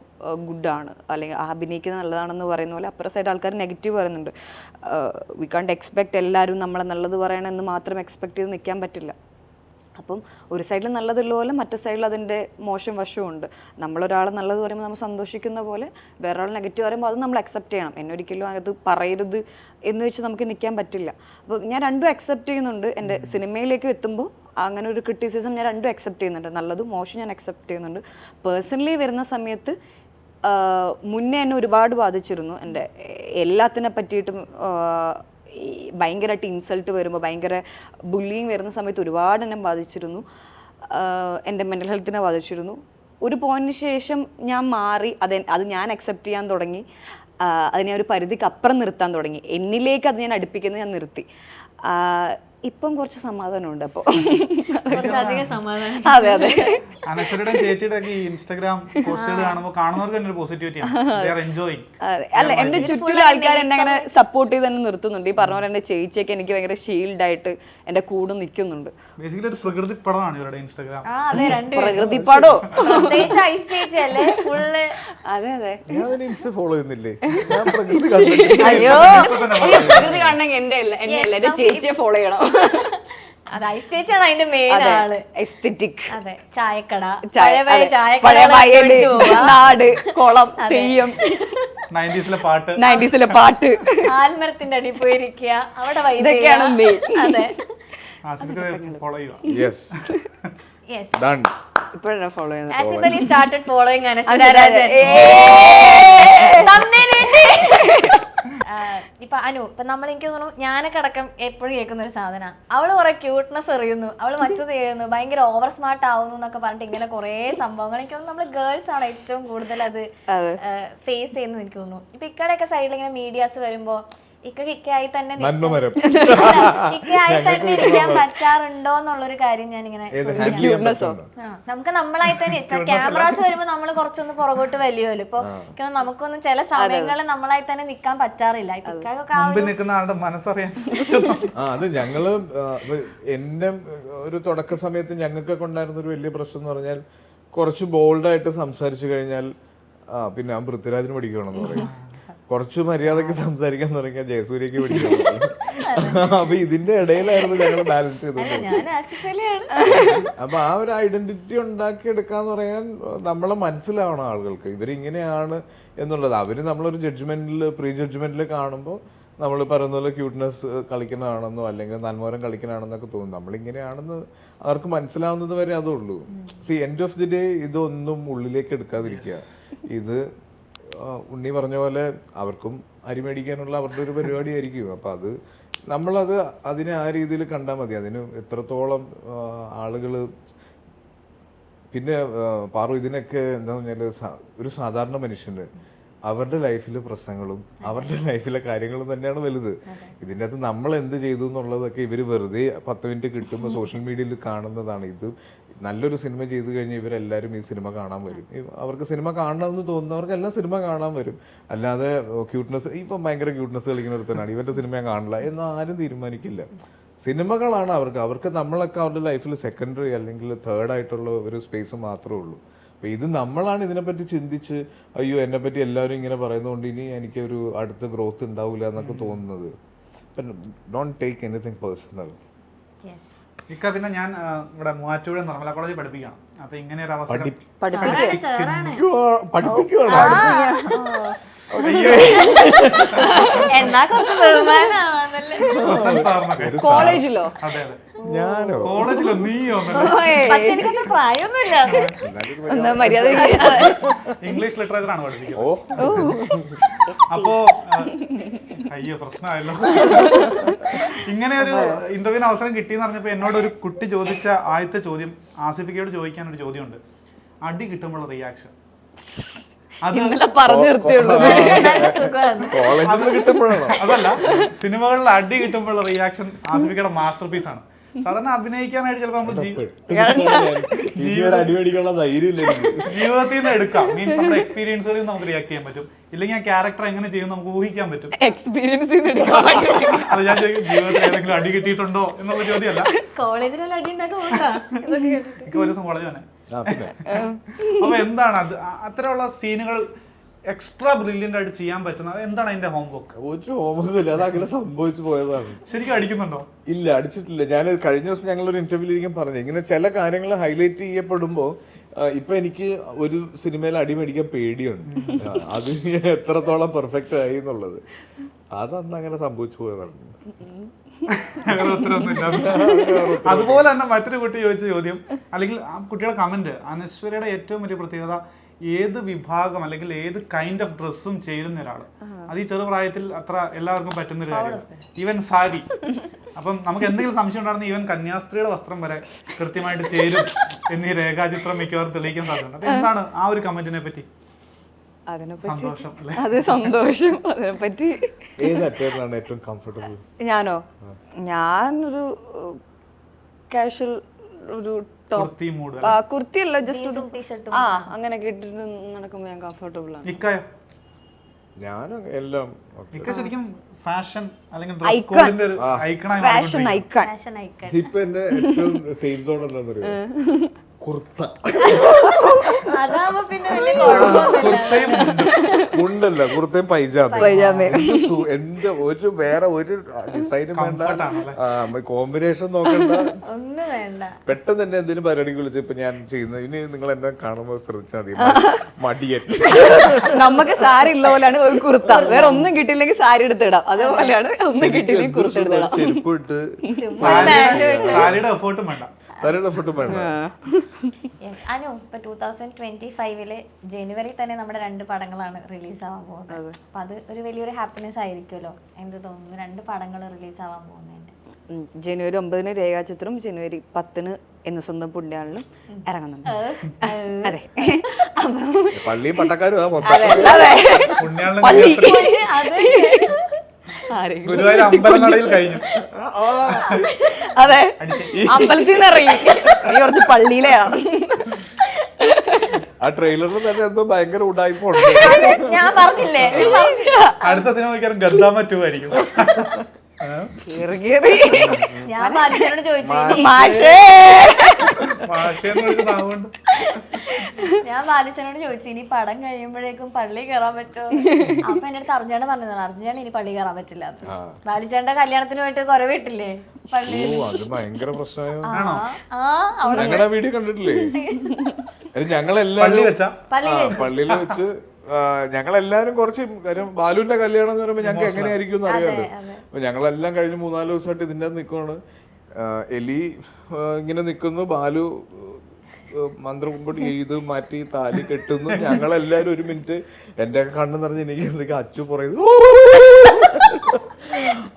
ഗുഡാണ്, അല്ലെങ്കിൽ അഭിനയിക്കുന്നത് നല്ലതാണെന്ന് പറയുന്ന പോലെ അപ്പുറ സൈഡ് ആൾക്കാർ നെഗറ്റീവ് പറയുന്നുണ്ട്. വി കാണ്ട് എക്സ്പെക്ട് എല്ലാവരും നമ്മളെ നല്ലത് പറയണമെന്ന് മാത്രം എക്സ്പെക്ട് ചെയ്ത് നിൽക്കാൻ പറ്റില്ല. അപ്പം ഒരു സൈഡിൽ നല്ലതുള്ള പോലെ മറ്റു സൈഡിൽ അതിൻ്റെ മോശം വശമുണ്ട്. നമ്മളൊരാൾ നല്ലത് പറയുമ്പോൾ നമ്മൾ സന്തോഷിക്കുന്ന പോലെ വേറൊരാൾ നെഗറ്റീവ് പറയുമ്പോൾ അത് നമ്മൾ അക്സെപ്റ്റ് ചെയ്യണം. എന്നൊരിക്കലും അത് പറയരുത് എന്ന് വെച്ച് നമുക്ക് നിൽക്കാൻ പറ്റില്ല. അപ്പോൾ ഞാൻ രണ്ടും അക്സെപ്റ്റ് ചെയ്യുന്നുണ്ട്. എൻ്റെ സിനിമയിലേക്ക് എത്തുമ്പോൾ അങ്ങനെ ഒരു ക്രിറ്റിസിസം ഞാൻ രണ്ടും അക്സെപ്റ്റ് ചെയ്യുന്നുണ്ട്. നല്ലതും മോശം ഞാൻ അക്സെപ്റ്റ് ചെയ്യുന്നുണ്ട്. പേഴ്സണലി വരുന്ന സമയത്ത് മുന്നേ എന്നെ ഒരുപാട് ബാധിച്ചിരുന്നു. എൻ്റെ എല്ലാത്തിനെ പറ്റിയിട്ടും ഭയങ്കരമായിട്ട് ഇൻസൾട്ട് വരുമ്പോൾ, ഭയങ്കര ബുള്ളിങ് വരുന്ന സമയത്ത് ഒരുപാട് എന്നെ ബാധിച്ചിരുന്നു. എൻ്റെ മെൻ്റൽ ഹെൽത്തിനെ ബാധിച്ചിരുന്നു. ഒരു പോയിന്റിന് ശേഷം ഞാൻ മാറി അത് ഞാൻ അക്സെപ്റ്റ് ചെയ്യാൻ തുടങ്ങി. അതിനെ ഒരു പരിധിക്ക് അപ്പുറം നിർത്താൻ തുടങ്ങി. എന്നിലേക്ക് അത് ഞാൻ അടുപ്പിക്കുന്നത് ഞാൻ നിർത്തി. ഇപ്പം കുറച്ച് സമാധാനമുണ്ട്. അപ്പോൾ കുറച്ചധികം സമാധാനം. അതെ അതെ. അനശ്വരയുടെ ചേച്ചിയുടെ ഒക്കെ ഇൻസ്റ്റാഗ്രാം പോസ്റ്റുകൾ കാണുമ്പോൾ കാണുന്നവർക്ക് തന്നെ ഒരു പോസിറ്റിവിറ്റിയാണ്. അല്ല, എൻ്റെ ചുറ്റുള്ള ആൾക്കാർ എന്നെ അങ്ങനെ സപ്പോർട്ട് ചെയ്ത് തന്നെ നിർത്തുന്നുണ്ട്. ഈ പറഞ്ഞ പോലെ എൻ്റെ ചേച്ചിയൊക്കെ എനിക്ക് ഭയങ്കര ഷീൽഡായിട്ട് എൻ്റെ കൂടെ നിൽക്കുന്നുണ്ട്. ബേസിക്കലി ഒരു പ്രകൃതി പടമാണ് ഇവരുടെ ഇൻസ്റ്റാഗ്രാം. പ്രകൃതി പടോ? അതെ അതെ. ഫോളോ ചെയ്യുന്നില്ലേ? അയ്യോ, പ്രകൃതി കാണണമെങ്കിൽ എന്റെ അല്ല എന്റെ ചേച്ചിയെ ഫോളോ ചെയ്യണം. അത് ഐസ്റ്റേച്ചാണ് അതിന്റെ മെയിൻ ആള്. എസ്തെറ്റിക്. അതെ, ചായക്കട, പഴയ വയല്, നാട്, കുളം, തെയ്യം, 90s പാട്ട്, ആൽമരത്തിന്റെ അടി പോയിരിക്കുക, അവിടെ ഇതൊക്കെയാണ് മെയിൻ. അതെ, ഫോളോ ചെയ്യുക. ഇപ്പോഴാണ് ഫോളോ ചെയ്യുന്നത്. ആസിഫ് അലി സ്റ്റാർട്ടഡ് ഫോളോയിങ് ഇപ്പൊ ഇപ്പൊ എനിക്ക് തോന്നുന്നു ഞാനൊക്കെ അടക്കം എപ്പോഴും കേൾക്കുന്ന ഒരു സാധന അവള് കുറെ ക്യൂട്ട്നെസ് എറിയുന്നു, അവള് മറ്റത് ചെയ്യുന്നു, ഭയങ്കര ഓവർ സ്മാർട്ട് ആവുന്നു എന്നൊക്കെ പറഞ്ഞിട്ട് ഇങ്ങനെ കുറെ സംഭവങ്ങൾ. എനിക്ക് തോന്നുന്നു നമ്മള് ഗേൾസ് ആണ് ഏറ്റവും കൂടുതൽ അത് ഫേസ് ചെയ്യുന്നത് എനിക്ക് തോന്നുന്നു. ഇപ്പൊ ഇക്കടെയൊക്കെ സൈഡിൽ ഇങ്ങനെ മീഡിയാസ് വരുമ്പോ ഇക്കയായി തന്നെ ഇക്കയായി തന്നെ ഇരിക്കാൻ പറ്റാറുണ്ടോ എന്നുള്ളൊരു കാര്യം ഞാൻ ഇങ്ങനെ നമുക്ക് നമ്മളായി തന്നെ ക്യാമറാസ് വരുമ്പോ നമ്മൾ കുറച്ചൊന്ന് പുറകോട്ട് വലിയല്ലോ. ഇപ്പൊ നമുക്കൊന്നും ചില സമയങ്ങളിൽ നമ്മളായി തന്നെ നിക്കാൻ പറ്റാറില്ല. അത് ഞങ്ങള് എന്റെ ഒരു തുടക്ക സമയത്ത് ഞങ്ങൾക്കൊക്കെ ഉണ്ടായിരുന്ന ഒരു വലിയ പ്രശ്നം എന്ന് പറഞ്ഞാൽ കുറച്ച് ബോൾഡായിട്ട് സംസാരിച്ചു കഴിഞ്ഞാൽ പിന്നെ ആ പൃഥ്വിരാജിന് പഠിക്കണമെന്ന് പറയും, കുറച്ച് മര്യാദക്ക് സംസാരിക്കാൻ തുടങ്ങിയാൽ ജയസൂര്യക്ക് പിടിക്കണം. അപ്പൊ ഇതിന്റെ ഇടയിലായിരുന്നു ഞങ്ങൾ ബാലൻസ് ചെയ്തത്. അപ്പൊ ആ ഒരു ഐഡന്റിറ്റി ഉണ്ടാക്കിയെടുക്കാന്ന് പറയാൻ നമ്മളെ മനസ്സിലാവണം ആളുകൾക്ക് ഇവരിങ്ങനെയാണ് എന്നുള്ളത്. അവര് നമ്മളൊരു പ്രീ ജഡ്ജ്മെന്റിൽ കാണുമ്പോൾ നമ്മൾ പറയുന്ന പോലെ ക്യൂട്ട്നെസ് കളിക്കുന്നതാണെന്നോ അല്ലെങ്കിൽ നന്മോരം കളിക്കുന്നതാണെന്നൊക്കെ തോന്നും. നമ്മളിങ്ങനെയാണെന്ന് അവർക്ക് മനസ്സിലാവുന്നത് വരെ അതുള്ളൂ. എൻഡ് ഓഫ് ദി ഡേ ഇതൊന്നും ഉള്ളിലേക്ക് എടുക്കാതിരിക്കുക. ഇത് ഉണ്ണി പറഞ്ഞ പോലെ അവർക്കും അരി മേടിക്കാനുള്ള അവരുടെ ഒരു പരിപാടിയായിരിക്കും. അപ്പം അത് നമ്മളത് അതിനെ ആ രീതിയിൽ കണ്ടാൽ മതി. അതിന് എത്രത്തോളം ആളുകൾ പിന്നെ പാറു ഇതിനൊക്കെ എന്താ പറഞ്ഞാൽ ഒരു സാധാരണ മനുഷ്യന് അവരുടെ ലൈഫിലെ പ്രശ്നങ്ങളും അവരുടെ ലൈഫിലെ കാര്യങ്ങളും തന്നെയാണ് വലുത്. ഇതിൻ്റെ അകത്ത് നമ്മൾ എന്ത് ചെയ്തു എന്നുള്ളതൊക്കെ ഇവർ വെറുതെ 10 മിനിറ്റ് കിട്ടുമ്പോൾ സോഷ്യൽ മീഡിയയിൽ കാണുന്നതാണ്. ഇത് നല്ലൊരു സിനിമ ചെയ്തു കഴിഞ്ഞാൽ ഇവരെല്ലാവരും ഈ സിനിമ കാണാൻ വരും. അവർക്ക് സിനിമ കാണണമെന്ന് തോന്നുന്നവർക്കെല്ലാം സിനിമ കാണാൻ വരും. അല്ലാതെ ക്യൂട്ട്നെസ് ഇപ്പം ഭയങ്കര ക്യൂട്ട്നെസ് കളിക്കുന്ന ഒരുത്തനാണ് ഇവൻ്റെ സിനിമ ഞാൻ കാണില്ല എന്ന് ആരും തീരുമാനിക്കില്ല. സിനിമകളാണ് അവർക്ക് നമ്മളൊക്കെ അവരുടെ ലൈഫിൽ സെക്കൻഡറി അല്ലെങ്കിൽ തേർഡ് ആയിട്ടുള്ള ഒരു സ്പേസ് മാത്രമേ ഉള്ളൂ. അപ്പോൾ ഇത് നമ്മളാണ് ഇതിനെപ്പറ്റി ചിന്തിച്ച് അയ്യോ എന്നെപ്പറ്റി എല്ലാവരും ഇങ്ങനെ പറയുന്നതുകൊണ്ട് ഇനി എനിക്കൊരു അടുത്ത ഗ്രോത്ത് ഉണ്ടാവില്ല എന്നൊക്കെ തോന്നുന്നത്. Don't take anything personal. ഇക്ക പിന്നെ ഞാൻ ഇവിടെ മൂവാറ്റുപുഴ നിർമ്മല കോളേജിൽ പഠിപ്പിക്കണം. അപ്പൊ ഇങ്ങനെ ഒരു അവസരം കോളേജിലോ? അതെ അതെ, ഞാനോ? കോളേജിലോ? നീയോ? ഇംഗ്ലീഷ് ലിറ്ററേച്ചർ ആണ് പഠിപ്പിക്കുന്നത്. അപ്പോ അയ്യോ പ്രശ്നമായല്ലോ. ഇങ്ങനെ ഒരു ഇന്റർവ്യൂവിന് അവസരം കിട്ടിയെന്ന് പറഞ്ഞപ്പോ എന്നോട് ഒരു കുട്ടി ചോദിച്ച ആദ്യത്തെ ചോദ്യം, ആസിഫിക്കയോട് ചോദിക്കാൻ ഒരു ചോദ്യമുണ്ട്. അടി കിട്ടുമ്പോൾ റിയാക്ഷൻ. അതല്ല, സിനിമകളിൽ അടി കിട്ടുമ്പോൾ റിയാക്ഷൻ ആസിഫിക്കയുടെ മാസ്റ്റർ പീസ് ആണ്. സാധാരണ അഭിനയിക്കാനായിട്ട് ചിലപ്പോൾ നമ്മൾ ജീവിതത്തിൽ നിന്ന് എടുക്കാം. മീൻസ് നമ്മുടെ എക്സ്പീരിയൻസുകളിൽ നിന്ന് നമുക്ക് റിയാക്ട് ചെയ്യാൻ പറ്റും. ഇല്ലെങ്കിൽ ആ ക്യാരക്ടർ എങ്ങനെ ചെയ്യും നമുക്ക് ഊഹിക്കാൻ പറ്റും. അത് ഞാൻ ചോദിക്കും, ജീവിതത്തിൽ ഏതെങ്കിലും അടി കിട്ടിയിട്ടുണ്ടോ എന്നുള്ള ചോദ്യമല്ല. കോളേജിലുള്ള അടി എനിക്ക് ഒരു ദിവസം കോളേജ് തന്നെ. അപ്പൊ എന്താണ് അത് അത്തരമുള്ള സീനുകൾ എക്സ്ട്രാ ബ്രില്യന്റ് ആയിട്ട് ചെയ്യാൻ പറ്റുന്നത്? എന്താണ് അതിന്റെ ഹോംവർക്ക്? ഒരു ഹോംവർക്ക് ഇല്ല, അത് അങ്ങനെ സംഭവിച്ചു പോയതാണ്. ശരിക്കും അടിക്കുന്നുണ്ടോ? ഇല്ല, അടിച്ചിട്ടില്ല. ഞാൻ കഴിഞ്ഞ ദിവസം ഞങ്ങളൊരു ഇന്റർവ്യൂലിരിക്കും പറഞ്ഞു, ഇങ്ങനെ ചില കാര്യങ്ങൾ ഹൈലൈറ്റ് ചെയ്യപ്പെടുമ്പോൾ ഇപ്പൊ എനിക്ക് ഒരു സിനിമയിൽ അടിമേടിക്കാൻ പേടിയുണ്ട്. അത് എത്രത്തോളം പെർഫെക്റ്റ് ആയി എന്നുള്ളത്. അതന്ന് അങ്ങനെ സംഭവിച്ചു പോയതാണ്. അതുപോലെ തന്നെ മറ്റൊരു കുട്ടി ചോദിച്ച ചോദ്യം, അല്ലെങ്കിൽ ആ കുട്ടിയുടെ കമന്റ്, അനശ്വരയുടെ ഏറ്റവും വലിയ പ്രത്യേകത ഏത് വിഭാഗം അല്ലെങ്കിൽ ഏത് കൈൻഡ് ഓഫ് ഡ്രസ്സും ചേരുന്ന ഒരാള്. അത് ഈ ചെറുപ്രായത്തിൽ അത്ര എല്ലാവർക്കും പറ്റുന്ന ഒരു കാര്യമാണ്. ഈവൻ സാരി. അപ്പം നമുക്ക് എന്തെങ്കിലും സംശയം ഉണ്ടായിരുന്ന ഈവൻ കന്യാസ്ത്രീയുടെ വസ്ത്രം വരെ കൃത്യമായിട്ട് ചേരും എന്നീ രേഖാചിത്രം മിക്കവാറും തെളിയിക്കാൻ സാധ്യതയുണ്ട്. അപ്പൊ എന്താണ് ആ ഒരു കമന്റിനെ പറ്റി? സന്തോഷം. അതിനെപ്പറ്റി ഏറ്റവും കംഫർട്ടബിൾ? ഞാനോ? ഞാനൊരു കാഷ്വൽ ഒരു കുർത്തിയല്ല, ജസ്റ്റ് അങ്ങനെ കേട്ടിട്ട് നടക്കുമ്പോ ഞാൻ കംഫർട്ടബിൾ ആണ്. ഞാനും എല്ലാം ശരിക്കും ഫാഷൻ അല്ലെങ്കിൽ ഫാഷൻ ഐക്കൺ. ഇപ്പൊ എന്റെ ഏറ്റവും സേഫ് സോൺ എന്താണെന്നറിയോ? കുർത്ത. മുണ്ടല്ല, കുർത്തയും പൈജാമയും. എന്ത് ഒരു വേറെ ഒരു ഡിസൈനും വേണ്ട, കോമ്പിനേഷൻ നോക്കണ്ട, ഒന്നും വേണ്ട. പെട്ടെന്ന് തന്നെ എന്തെങ്കിലും പരിപാടിക്ക് വിളിച്ച് ഇപ്പൊ ഞാൻ ചെയ്യുന്നത്. ഇനി നിങ്ങൾ എന്നെ കാണുമ്പോൾ ശ്രദ്ധിച്ചാൽ മതി, മടിയൻ. നമുക്ക് സാരി ഉള്ള പോലെയാണ് ഒരു കുർത്ത. വേറെ ഒന്നും കിട്ടിയില്ലെങ്കിൽ സാരി എടുത്തിടാം, അതുപോലെയാണ് ഒന്നും കിട്ടിയില്ലെങ്കിൽ കുർത്ത എടുത്തിടാം. ചെരുപ്പ് ഇട്ട് സാരിയുടെ എഫേർട്ടും വേണ്ട. സൈഡ് എഫർട്ടും വേണ്ട. യെസ്. അനു, ഇപ്പൊ 2025 ജനുവരി തന്നെ നമ്മുടെ 2 പടങ്ങളാണ് റിലീസ് ആവാൻ പോകുന്നത്. അപ്പൊ അത് ഒരു വലിയൊരു ഹാപ്പിനെസ് ആയിരിക്കുമല്ലോ. എന്ത് തോന്നുന്നു 2 പടങ്ങൾ റിലീസ് ആവാൻ പോകുന്നതിന്റെ? ജനുവരി 9 രേഖാചിത്രം, ജനുവരി 10 എന്ന് സ്വന്തം പുണ്യാളിനും ഇറങ്ങുന്നുണ്ട്. അതെ. പള്ളിയും പട്ടക്കാരും ഗുരുവായൂർ അമ്പലനടയിൽ കഴിഞ്ഞു. അതെ, അമ്പലത്തിൽ നിന്ന് ഇറങ്ങി. നീ കുറച്ച് പള്ളിയിലെയാണ്. ആ ട്രെയിലറിൽ തന്നെ എന്തോ ഭയങ്കര ഉടായ്പുണ്ട്. ഞാൻ പറഞ്ഞില്ലേ, അടുത്ത സിനിമ മിക്കവാറും ഗദ്ദാമ 2 ആയിരിക്കും. ഞാൻ ബാലിച്ചേട്ടനോട് ചോദിച്ചു, ഞാൻ ബാലിച്ചേട്ടനോട് ചോദിച്ചു ഇനി പടം കഴിയുമ്പോഴേക്കും പള്ളി കയറാൻ പറ്റുമോ? അപ്പൊ എന്റെ അടുത്ത് അർജുന പറഞ്ഞതാണ്, അർജുന ഇനി പള്ളി കയറാൻ പറ്റില്ല. ബാലിച്ചേട്ടന്റെ കല്യാണത്തിന് പോയിട്ട് കുറവിട്ടില്ലേ പള്ളി? അത് ഭയങ്കര പ്രശ്നമായോ? ഞങ്ങളുടെ വീഡിയോ കണ്ടിട്ടില്ലേ? ഞങ്ങളെല്ലാരും പള്ളിയിൽ വെച്ച് ഞങ്ങളെല്ലാരും കുറച്ച് കാര്യം ബാലുവിന്റെ കല്യാണം എന്ന് പറയുമ്പോ ഞങ്ങൾക്ക് എങ്ങനെയായിരിക്കും എന്ന് അറിയാമല്ലോ. അപ്പൊ ഞങ്ങളെല്ലാം കഴിഞ്ഞ് 3-4 ദിവസമായിട്ട് ഇതിന്റെ നിൽക്കുവാണ്. എലി ഇങ്ങനെ നിൽക്കുന്നു, ബാലു മന്ത്രം കൊണ്ട് ചെയ്ത് മാറ്റി താലി കെട്ടുന്നു. ഞങ്ങളെല്ലാരും 1 മിനിറ്റ് എന്റെ കണ്ണ് നിറഞ്ഞ് എനിക്ക് എന്തൊക്കെ അച്ചു പറയുന്നു.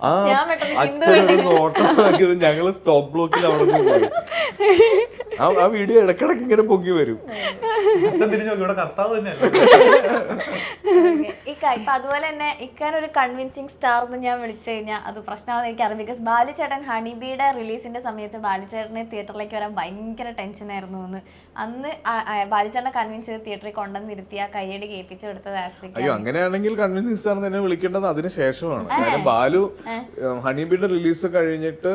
ആ അച്ഛനൊരു നോട്ടമാക്കിയത് ഞങ്ങള് സ്റ്റോപ്പ് ബ്ലോക്കിൽ അവിടെ നിന്ന് പോയി. ആ വീഡിയോ ഇടക്കിടക്ക് ഇങ്ങനെ പൊങ്ങി വരും. ഇപ്പൊ അതുപോലെ തന്നെ ഇക്കാനൊരു കൺവിൻസിങ് സ്റ്റാർ എന്ന് ഞാൻ വിളിച്ചു കഴിഞ്ഞാൽ അത് പ്രശ്നമാണെന്ന് എനിക്കറിയാം. ബിക്കോസ് ബാലിച്ചേട്ടൻ ഹണിബിയുടെ റിലീസിന്റെ സമയത്ത് ബാലിച്ചേട്ടന് തിയേറ്ററിലേക്ക് വരാൻ ഭയങ്കര ടെൻഷനായിരുന്നു എന്ന്. അന്ന് ബാലിച്ചേട്ടനെ കൺവിൻസ് ചെയ്ത് തിയേറ്ററിൽ കൊണ്ടുവന്നിരുത്തി ആ കയ്യടി കേൾപ്പിച്ചു കൊടുത്തത് ആശ്രയിക്കും. അയ്യോ, അങ്ങനെയാണെങ്കിൽ കൺവിൻസിങ് സ്റ്റാർ തന്നെ വിളിക്കേണ്ടത് അതിന് ശേഷമാണ്. കാര്യം ബാലു ഹണിബിയുടെ റിലീസ് കഴിഞ്ഞിട്ട്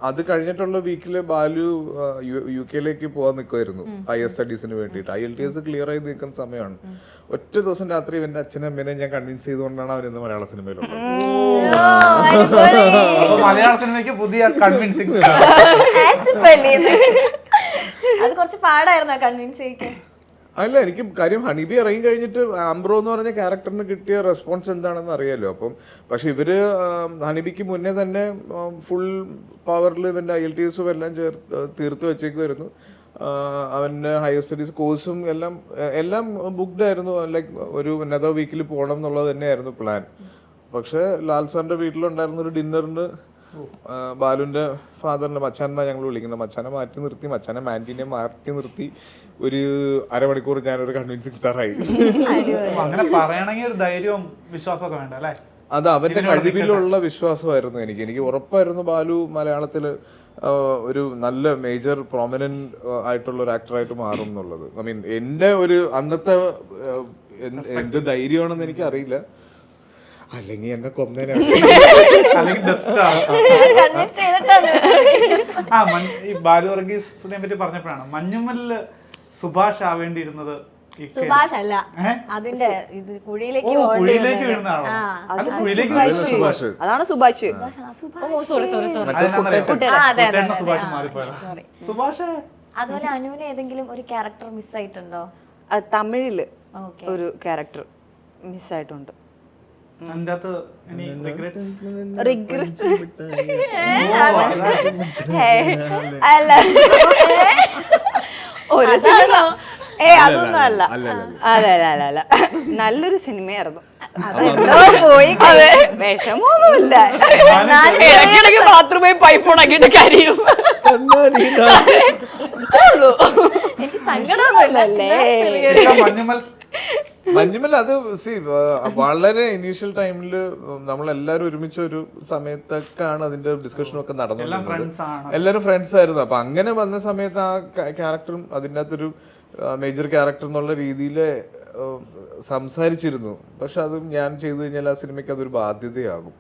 അത് കഴിഞ്ഞിട്ടുള്ള വീക്കില് ബാലു UK പോകാൻ നിൽക്കുമായിരുന്നു ഹയർ സ്റ്റഡീസിന് വേണ്ടിയിട്ട്. IELTS ക്ലിയർ ആയി നിൽക്കുന്ന സമയമാണ്. ഒറ്റ ദിവസം രാത്രി ഇവന്റെ അച്ഛനും അമ്മേനെ ഞാൻ കൺവിൻസ് ചെയ്തുകൊണ്ടാണ് അവൻ ഇന്ന് മലയാള സിനിമയിലുള്ളത്. മലയാള സിനിമയ്ക്ക് പുതിയ കൺവിൻസിങ്. അത് കുറച്ച് പാടായിരുന്നോ കൺവിൻസ് ചെയ്യിക്കാൻ? അല്ല, എനിക്ക് കാര്യം ഹണിബി ഇറങ്ങി കഴിഞ്ഞിട്ട് ആംബ്രോ എന്ന് പറഞ്ഞ ക്യാരക്ടറിന് കിട്ടിയ റെസ്പോൺസ് എന്താണെന്ന് അറിയാലോ. അപ്പം പക്ഷെ ഇവര് ഹണിബിക്ക് മുന്നേ തന്നെ ഫുൾ പവറിൽ ഇവന്റെ IELTS എല്ലാം തീർത്ത് വെച്ചേക്കുമായിരുന്നു. അവന് ഹയർ സ്റ്റഡീസ് കോഴ്സും എല്ലാം ബുക്ക്ഡ് ആയിരുന്നു. ലൈക്ക് ഒരു അനദർ വീക്കിൽ പോകണം എന്നുള്ളത് തന്നെയായിരുന്നു പ്ലാൻ. പക്ഷെ ലാൽ സാറിന്റെ വീട്ടിലുണ്ടായിരുന്ന ഒരു ഡിന്നറിന് ബാലുവിന്റെ ഫാദറിന്റെ മച്ചാനെ ഞങ്ങൾ വിളിക്കുന്നത്, മച്ചാനെ മാറ്റി നിർത്തി, മച്ചാനെ മാൻറ്റീനെ മാറ്റി നിർത്തി ഒരു അരമണിക്കൂർ ഞാനൊരു കൺവിൻസിങ് സ്റ്റാറായി. അങ്ങനെ പറയണമെങ്കിൽ ഒരു ധൈര്യവും വിശ്വാസമൊക്കെ വേണ്ട അല്ലേ? അത് അവന്റെ കഴിവിലുള്ള വിശ്വാസമായിരുന്നു എനിക്ക് ഉറപ്പായിരുന്നു ബാലു മലയാളത്തില് ഒരു നല്ല മേജർ പ്രോമിനന്റ് ആയിട്ടുള്ള ഒരു ആക്ടറായിട്ട് മാറും എന്നുള്ളത്. ഐ മീൻ എന്റെ ഒരു അന്നത്തെ എന്ത് ധൈര്യമാണെന്ന് എനിക്ക് അറിയില്ല. അല്ലെങ്കിൽ എന്നെ കൊന്നേനാണ്. ഈ ബാലു വർഗീസിനെ പറ്റി പറഞ്ഞപ്പോഴാണ് മഞ്ഞുമ്മലില് സുഭാഷ് ആവേണ്ടിയിരുന്നത്. സുഭാഷ് അല്ല, അതിന്റെ ഇത് കുഴിയിലേക്ക് വീഴുന്നതാണോ? അതാണ് സുഭാഷ്. സുഭാഷ്. അതുപോലെ അനുവിന് ഏതെങ്കിലും ഒരു ക്യാരക്ടർ മിസ്സായിട്ടുണ്ടോ? തമിഴില് ഒരു ക്യാരക്ടർ മിസ്സായിട്ടുണ്ട്. അല്ല, അതൊന്നും അല്ല. അതെ അല്ല, നല്ലൊരു സിനിമയായിരുന്നു. വിഷമൊന്നുമില്ല. ഇടയ്ക്കിടയ്ക്ക് ബാത്റൂമിൽ പൈപ്പ് ഉണക്കിയിട്ട് കരിയും. എനിക്ക് സങ്കടമൊന്നുമില്ലല്ലേ? മഞ്ഞുമൽ അത് വളരെ ഇനീഷ്യൽ ടൈമിൽ നമ്മളെല്ലാരും ഒരുമിച്ച് ഒരു സമയത്തൊക്കെയാണ് അതിന്റെ ഡിസ്കഷനൊക്കെ നടന്നുകൊണ്ടിരുന്നത്. എല്ലാവരും ഫ്രണ്ട്സ് ആയിരുന്നു. അപ്പൊ അങ്ങനെ വന്ന സമയത്ത് ആ ക്യാരക്ടറും അതിൻ്റെ അകത്തൊരു മേജർ ക്യാരക്ടർ എന്നുള്ള രീതിയിൽ സംസാരിച്ചിരുന്നു. പക്ഷെ അത് ഞാൻ ചെയ്തു കഴിഞ്ഞാൽ ആ സിനിമയ്ക്ക് അതൊരു ബാധ്യതയാകും.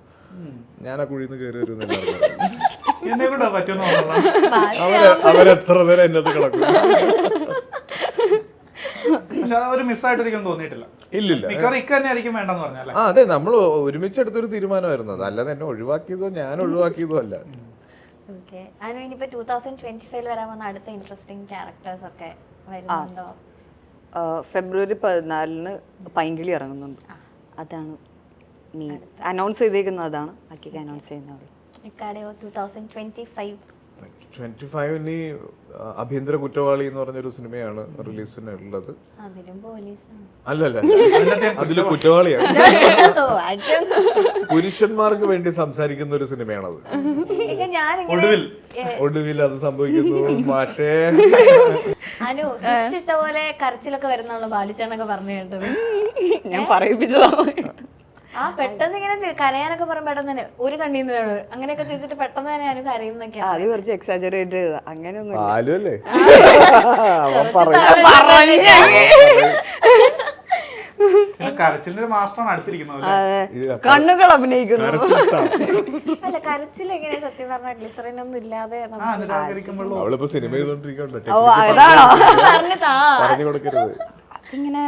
ഞാൻ ആ കുഴിന്ന് കയറി വരുന്നില്ല. അവരെത്ര നേരം എന്നത് കിടക്കും. അതെ, നമ്മൾ ഒരുമിച്ചെടുത്തൊരു തീരുമാനമായിരുന്നു അത്. അല്ലാതെ എന്നെ ഒഴിവാക്കിയതോ ഞാൻ ഒഴിവാക്കിയതോ അല്ല. ഇനിയിപ്പോ 2025 വരാൻ വന്ന അടുത്ത ഇൻട്രസ്റ്റിംഗ് ക്യാരക്ടേഴ്സ് ഒക്കെ വരുന്നുണ്ടോ? ഫെബ്രുവരി 14 പൈങ്കിളി ഇറങ്ങുന്നുണ്ട്. അതാണ് അനൗൺസ് ചെയ്തേക്കുന്നത്. അതാണ് ബാക്കിയൊക്കെ അനൗൺസ് ചെയ്യുന്നുള്ളൂ. 2025 25 ആഭ്യന്തര കുറ്റവാളി എന്ന് പറഞ്ഞൊരു സിനിമയാണ് റിലീസിനുള്ളത്. അതിലും പോലീസാണ്. അല്ലല്ല, അതില് കുറ്റവാളിയാണ്. പുരുഷന്മാർക്ക് വേണ്ടി സംസാരിക്കുന്ന ഒരു സിനിമയാണത്. ഒടുവിൽ അത് സംഭവിക്കുന്നു. മാഷേ അനു സ്വിച്ചിട്ട പോലെ കരച്ചിലൊക്കെ വരുന്നുള്ള ബാലിച്ചാണൊക്കെ പറഞ്ഞു കേട്ടത്. ഞാൻ പറയിപ്പിച്ചതാ. ആ പെട്ടെന്ന് ഇങ്ങനെ കരയാനൊക്കെ പറയുമ്പോ പെട്ടെന്ന് തന്നെ ഒരു കണ്ണീന്ന് വേണം അങ്ങനെയൊക്കെ ചോദിച്ചിട്ട് പെട്ടെന്ന് തന്നെ അനു കരയുന്നൊക്കെയാണ്. അത് കുറച്ച് എക്സാജറേറ്റ് ചെയ്തതാ. അങ്ങനെയൊന്നും ആലുവല്ലേ കരച്ചിലിന്റെ മാസ്റ്ററാണ് അടുത്തിരിക്കുന്നത്. കണ്ണുകൾ അഭിനയിക്കുന്നു. അല്ല കരച്ചിൽ എങ്ങനെയാ സത്യം പറഞ്ഞ ഗ്ലിസറിൻ ഒന്നും ഇല്ലാതെ അവളിപ്പോ സിനിമ ചെയ്തോണ്ടിരിക്കണ്ടോ, അതാണോ പറഞ്ഞു കൊടുക്കരുത്. അതിങ്ങനെ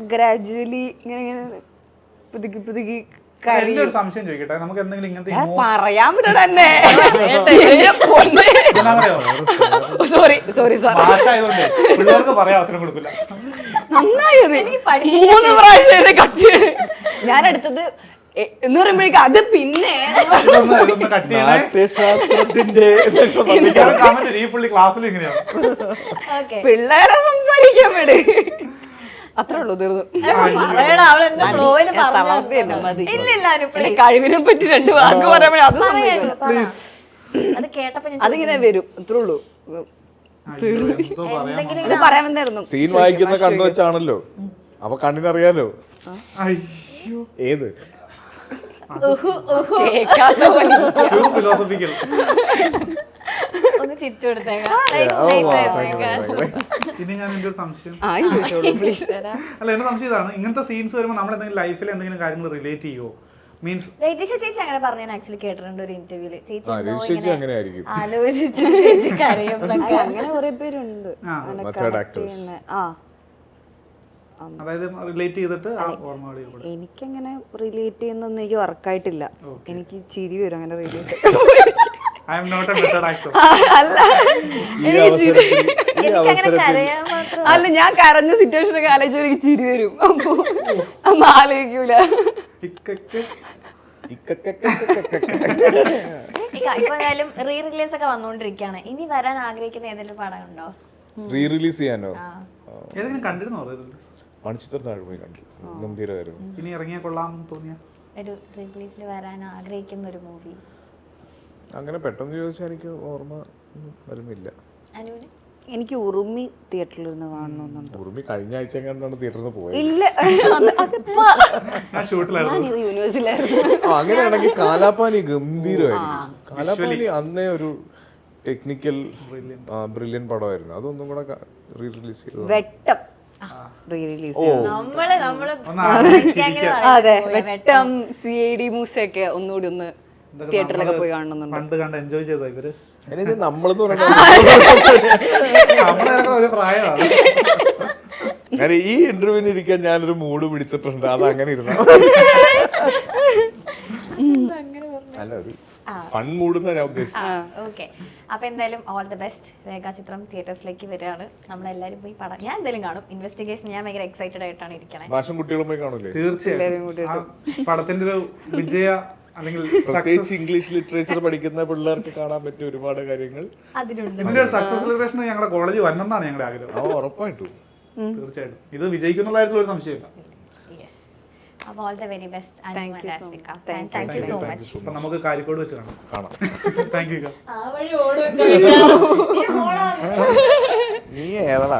ഗ്രാജുവലി ഇങ്ങനെ പുതുക്കി പുതുക്കി എന്റെ ഒരു സംശയം ചോദിക്കട്ടെ, നമുക്ക് എന്തെങ്കിലും ഇങ്ങനത്തെ പറയാൻ പറ്റണേ. സോറി സോറി സാർ, ഭാഷയായതുകൊണ്ട് പിള്ളേർക്ക് പറയാൻ അവസരം കൊടുക്കില്ല. നന്നായത് 3 പ്രാവശ്യം കട്ട് ഞാൻ എടുത്തത് എന്ന് പറയുമ്പോഴേക്കും അത് പിന്നെ ഇതൊന്ന് കട്ട് ചെയ്യണേ. ശാസ്ത്രത്തിന്റെ കമന്റ് ഈ പുള്ളി ക്ലാസ്സിൽ ഇങ്ങനെയാണ്. പിള്ളേരെ സംസാരിക്കാൻ വേണ്ടി അത്രേ ഉള്ളൂ, തീർന്നു. കഴിവിനെ പറ്റി 2 വാക്ക് പറയുമ്പോഴേ അത് അത് കേട്ടപ്പോ അതിങ്ങനെ വരും, അത്രേ ഉള്ളൂ. ഇത് പറയാൻ വന്നായിരുന്നു. സീൻ വായിക്കുന്ന കണ്ണു വെച്ചാണല്ലോ, അപ്പൊ കണ്ണിനറിയാലോ ഏത് ഫിലോസഫിക്കൽ. ഒന്ന് ചിരിച്ചു കൊടുത്തേക്കാം. ഇനി ഞാൻ എന്റെ ഒരു സംശയം, പ്ലീസ്. അല്ല എന്റെ സംശയം ഇതാണ്, ഇങ്ങനത്തെ സീൻസ് വരുമ്പോൾ നമ്മൾ എന്തെങ്കിലും ലൈഫിൽ എന്തെങ്കിലും കാര്യങ്ങൾ റിലേറ്റ് ചെയ്യുമോ? മീൻസ് രജിഷ ചേച്ചി അങ്ങനെ പറഞ്ഞു. ഞാൻ ആക്ച്വലി കേട്ടിട്ടുണ്ട് ഒരു ഇന്റർവ്യൂല്. ചേച്ചി അങ്ങനെ ആയിരിക്കും ആലോചിച്ചു ചേച്ചി കരയും എന്നൊക്കെ. അങ്ങനെ കുറെ പേരുണ്ട് അതായത് റിലേറ്റ് ചെയ്തിട്ട് ആ ഓർമ്മകൾ. എനിക്കങ്ങനെ റിലേറ്റ് ചെയ്യുന്നൊന്നും എനിക്ക് വർക്കായിട്ടില്ല. എനിക്ക് ചിരി വരും അങ്ങനെ relate. I am not a method actor. അല്ല, അല്ല ഞാൻ കരഞ്ഞ സിറ്റുവേഷൻ ഒക്കെ ആലോചിച്ച് എനിക്ക് ചിരി വരും. അപ്പൊ അന്ന് ആലോചിക്കൂല. ഇപ്പൊ ഏതായാലും റീ റിലീസ് ഒക്കെ വന്നോണ്ടിരിക്കാണ്. ഇനി വരാൻ ആഗ്രഹിക്കുന്ന ഏതെങ്കിലും പടം ഉണ്ടോ? റീ റിലീസ് ചെയ്യാനോ? ഏതെങ്കിലും കണ്ടിരുന്നോ? മണിച്ചിത്ര താഴ്മ കണ്ടു, ഗംഭീരമായിരുന്നു. ഇനി ഇറങ്ങിയ കൊള്ളാം തോന്നിയ ഒരു റീ റിലീസിൽ വരാൻ ആഗ്രഹിക്കുന്ന ഒരു മൂവി അങ്ങനെ പെട്ടെന്ന് ചോദിച്ചാൽ എനിക്ക് ഓർമ്മ വരുന്നില്ല. അനുവിന്? എനിക്ക് ഉറുമി തിയേറ്ററിൽ ഇരുന്ന് കാണണമെന്നുണ്ട്. ഉറുമി കഴിഞ്ഞ ആഴ്ച എങ്ങാണ്ടാണ് തിയേറ്ററിൽ പോയത്. ഇല്ല, ഞാനിത് യൂണിവേഴ്സിലായിരുന്നു. അങ്ങനെയാണെങ്കിൽ കാലാപാനി ഗംഭീരമായിരിക്കും. കാലാപാനി അന്നേ ഒരു ടെക്നിക്കൽ ബ്രില്യൻ പടമായിരുന്നു. അതൊന്നും കൂടെ റീ റിലീസ് ചെയ്തു. വെട്ടം റീ റിലീസ്. അതെ, വെട്ടം, CID മൂസയൊക്കെ ഒന്നുകൂടി ഒന്ന് തിയേറ്ററിലൊക്കെ പോയി കാണണമെന്നുണ്ട്. പണ്ട് കണ്ട് എൻജോയ് ചെയ്തോ ഇവര്? നമ്മളെന്ന് ഒരു പ്രായമാണ്. കാരണം ഈ ഇന്റർവ്യൂവിന് ഇരിക്കാൻ ഞാനൊരു മൂഡ് പിടിച്ചിട്ടുണ്ട്. അത് അങ്ങനെ ഇരുന്ന അല്ല, ഒരു ഫൺ മൂഡ് ഞാൻ ഉദ്ദേശിച്ചത്. ഓക്കെ, അപ്പൊ എന്തായാലും ഓൾ ദി ബെസ്റ്റ്. രേഖാചിത്രം തിയേറ്റേഴ്സിലേക്ക് വരികയാണ്. നമ്മളെല്ലാരും പോയി പടം, ഞാൻ എന്തായാലും കാണും. ഇൻവെസ്റ്റിഗേഷൻ ഞാൻ ഭയങ്കര എക്സൈറ്റഡ് ആയിട്ടാണ് ഇരിക്കണേ. ഭാഷം കുട്ടികളും പോയി കാണൂലേ? തീർച്ചയായും. പടത്തിന്റെ ഒരു വിജയ അല്ലെങ്കിൽ പ്രത്യേകിച്ച് ഇംഗ്ലീഷ് ലിറ്ററേച്ചർ പഠിക്കുന്ന പിള്ളേർക്ക് കാണാൻ പറ്റിയ ഒരുപാട് കാര്യങ്ങൾ അതിലുണ്ട്. ഇതിന്റെ ഒരു സക്സസ് സെലിബ്രേഷൻ ഞങ്ങളുടെ കോളേജിൽ വരണമെന്നാണ് ഞങ്ങളുടെ ആഗ്രഹം. ഉറപ്പായിട്ടും തീർച്ചയായിട്ടും ഇത് വിജയിക്കുന്നുള്ള കാര്യത്തിൽ ഒരു സംശയമില്ല. അപ്പോൾ all the very best. Thank you so much. അപ്പൊ നമുക്ക് കാരിക്കോട് വെച്ച് കാണാം. Thank you. ആ വഴി ഓടും. നീ ഏതാ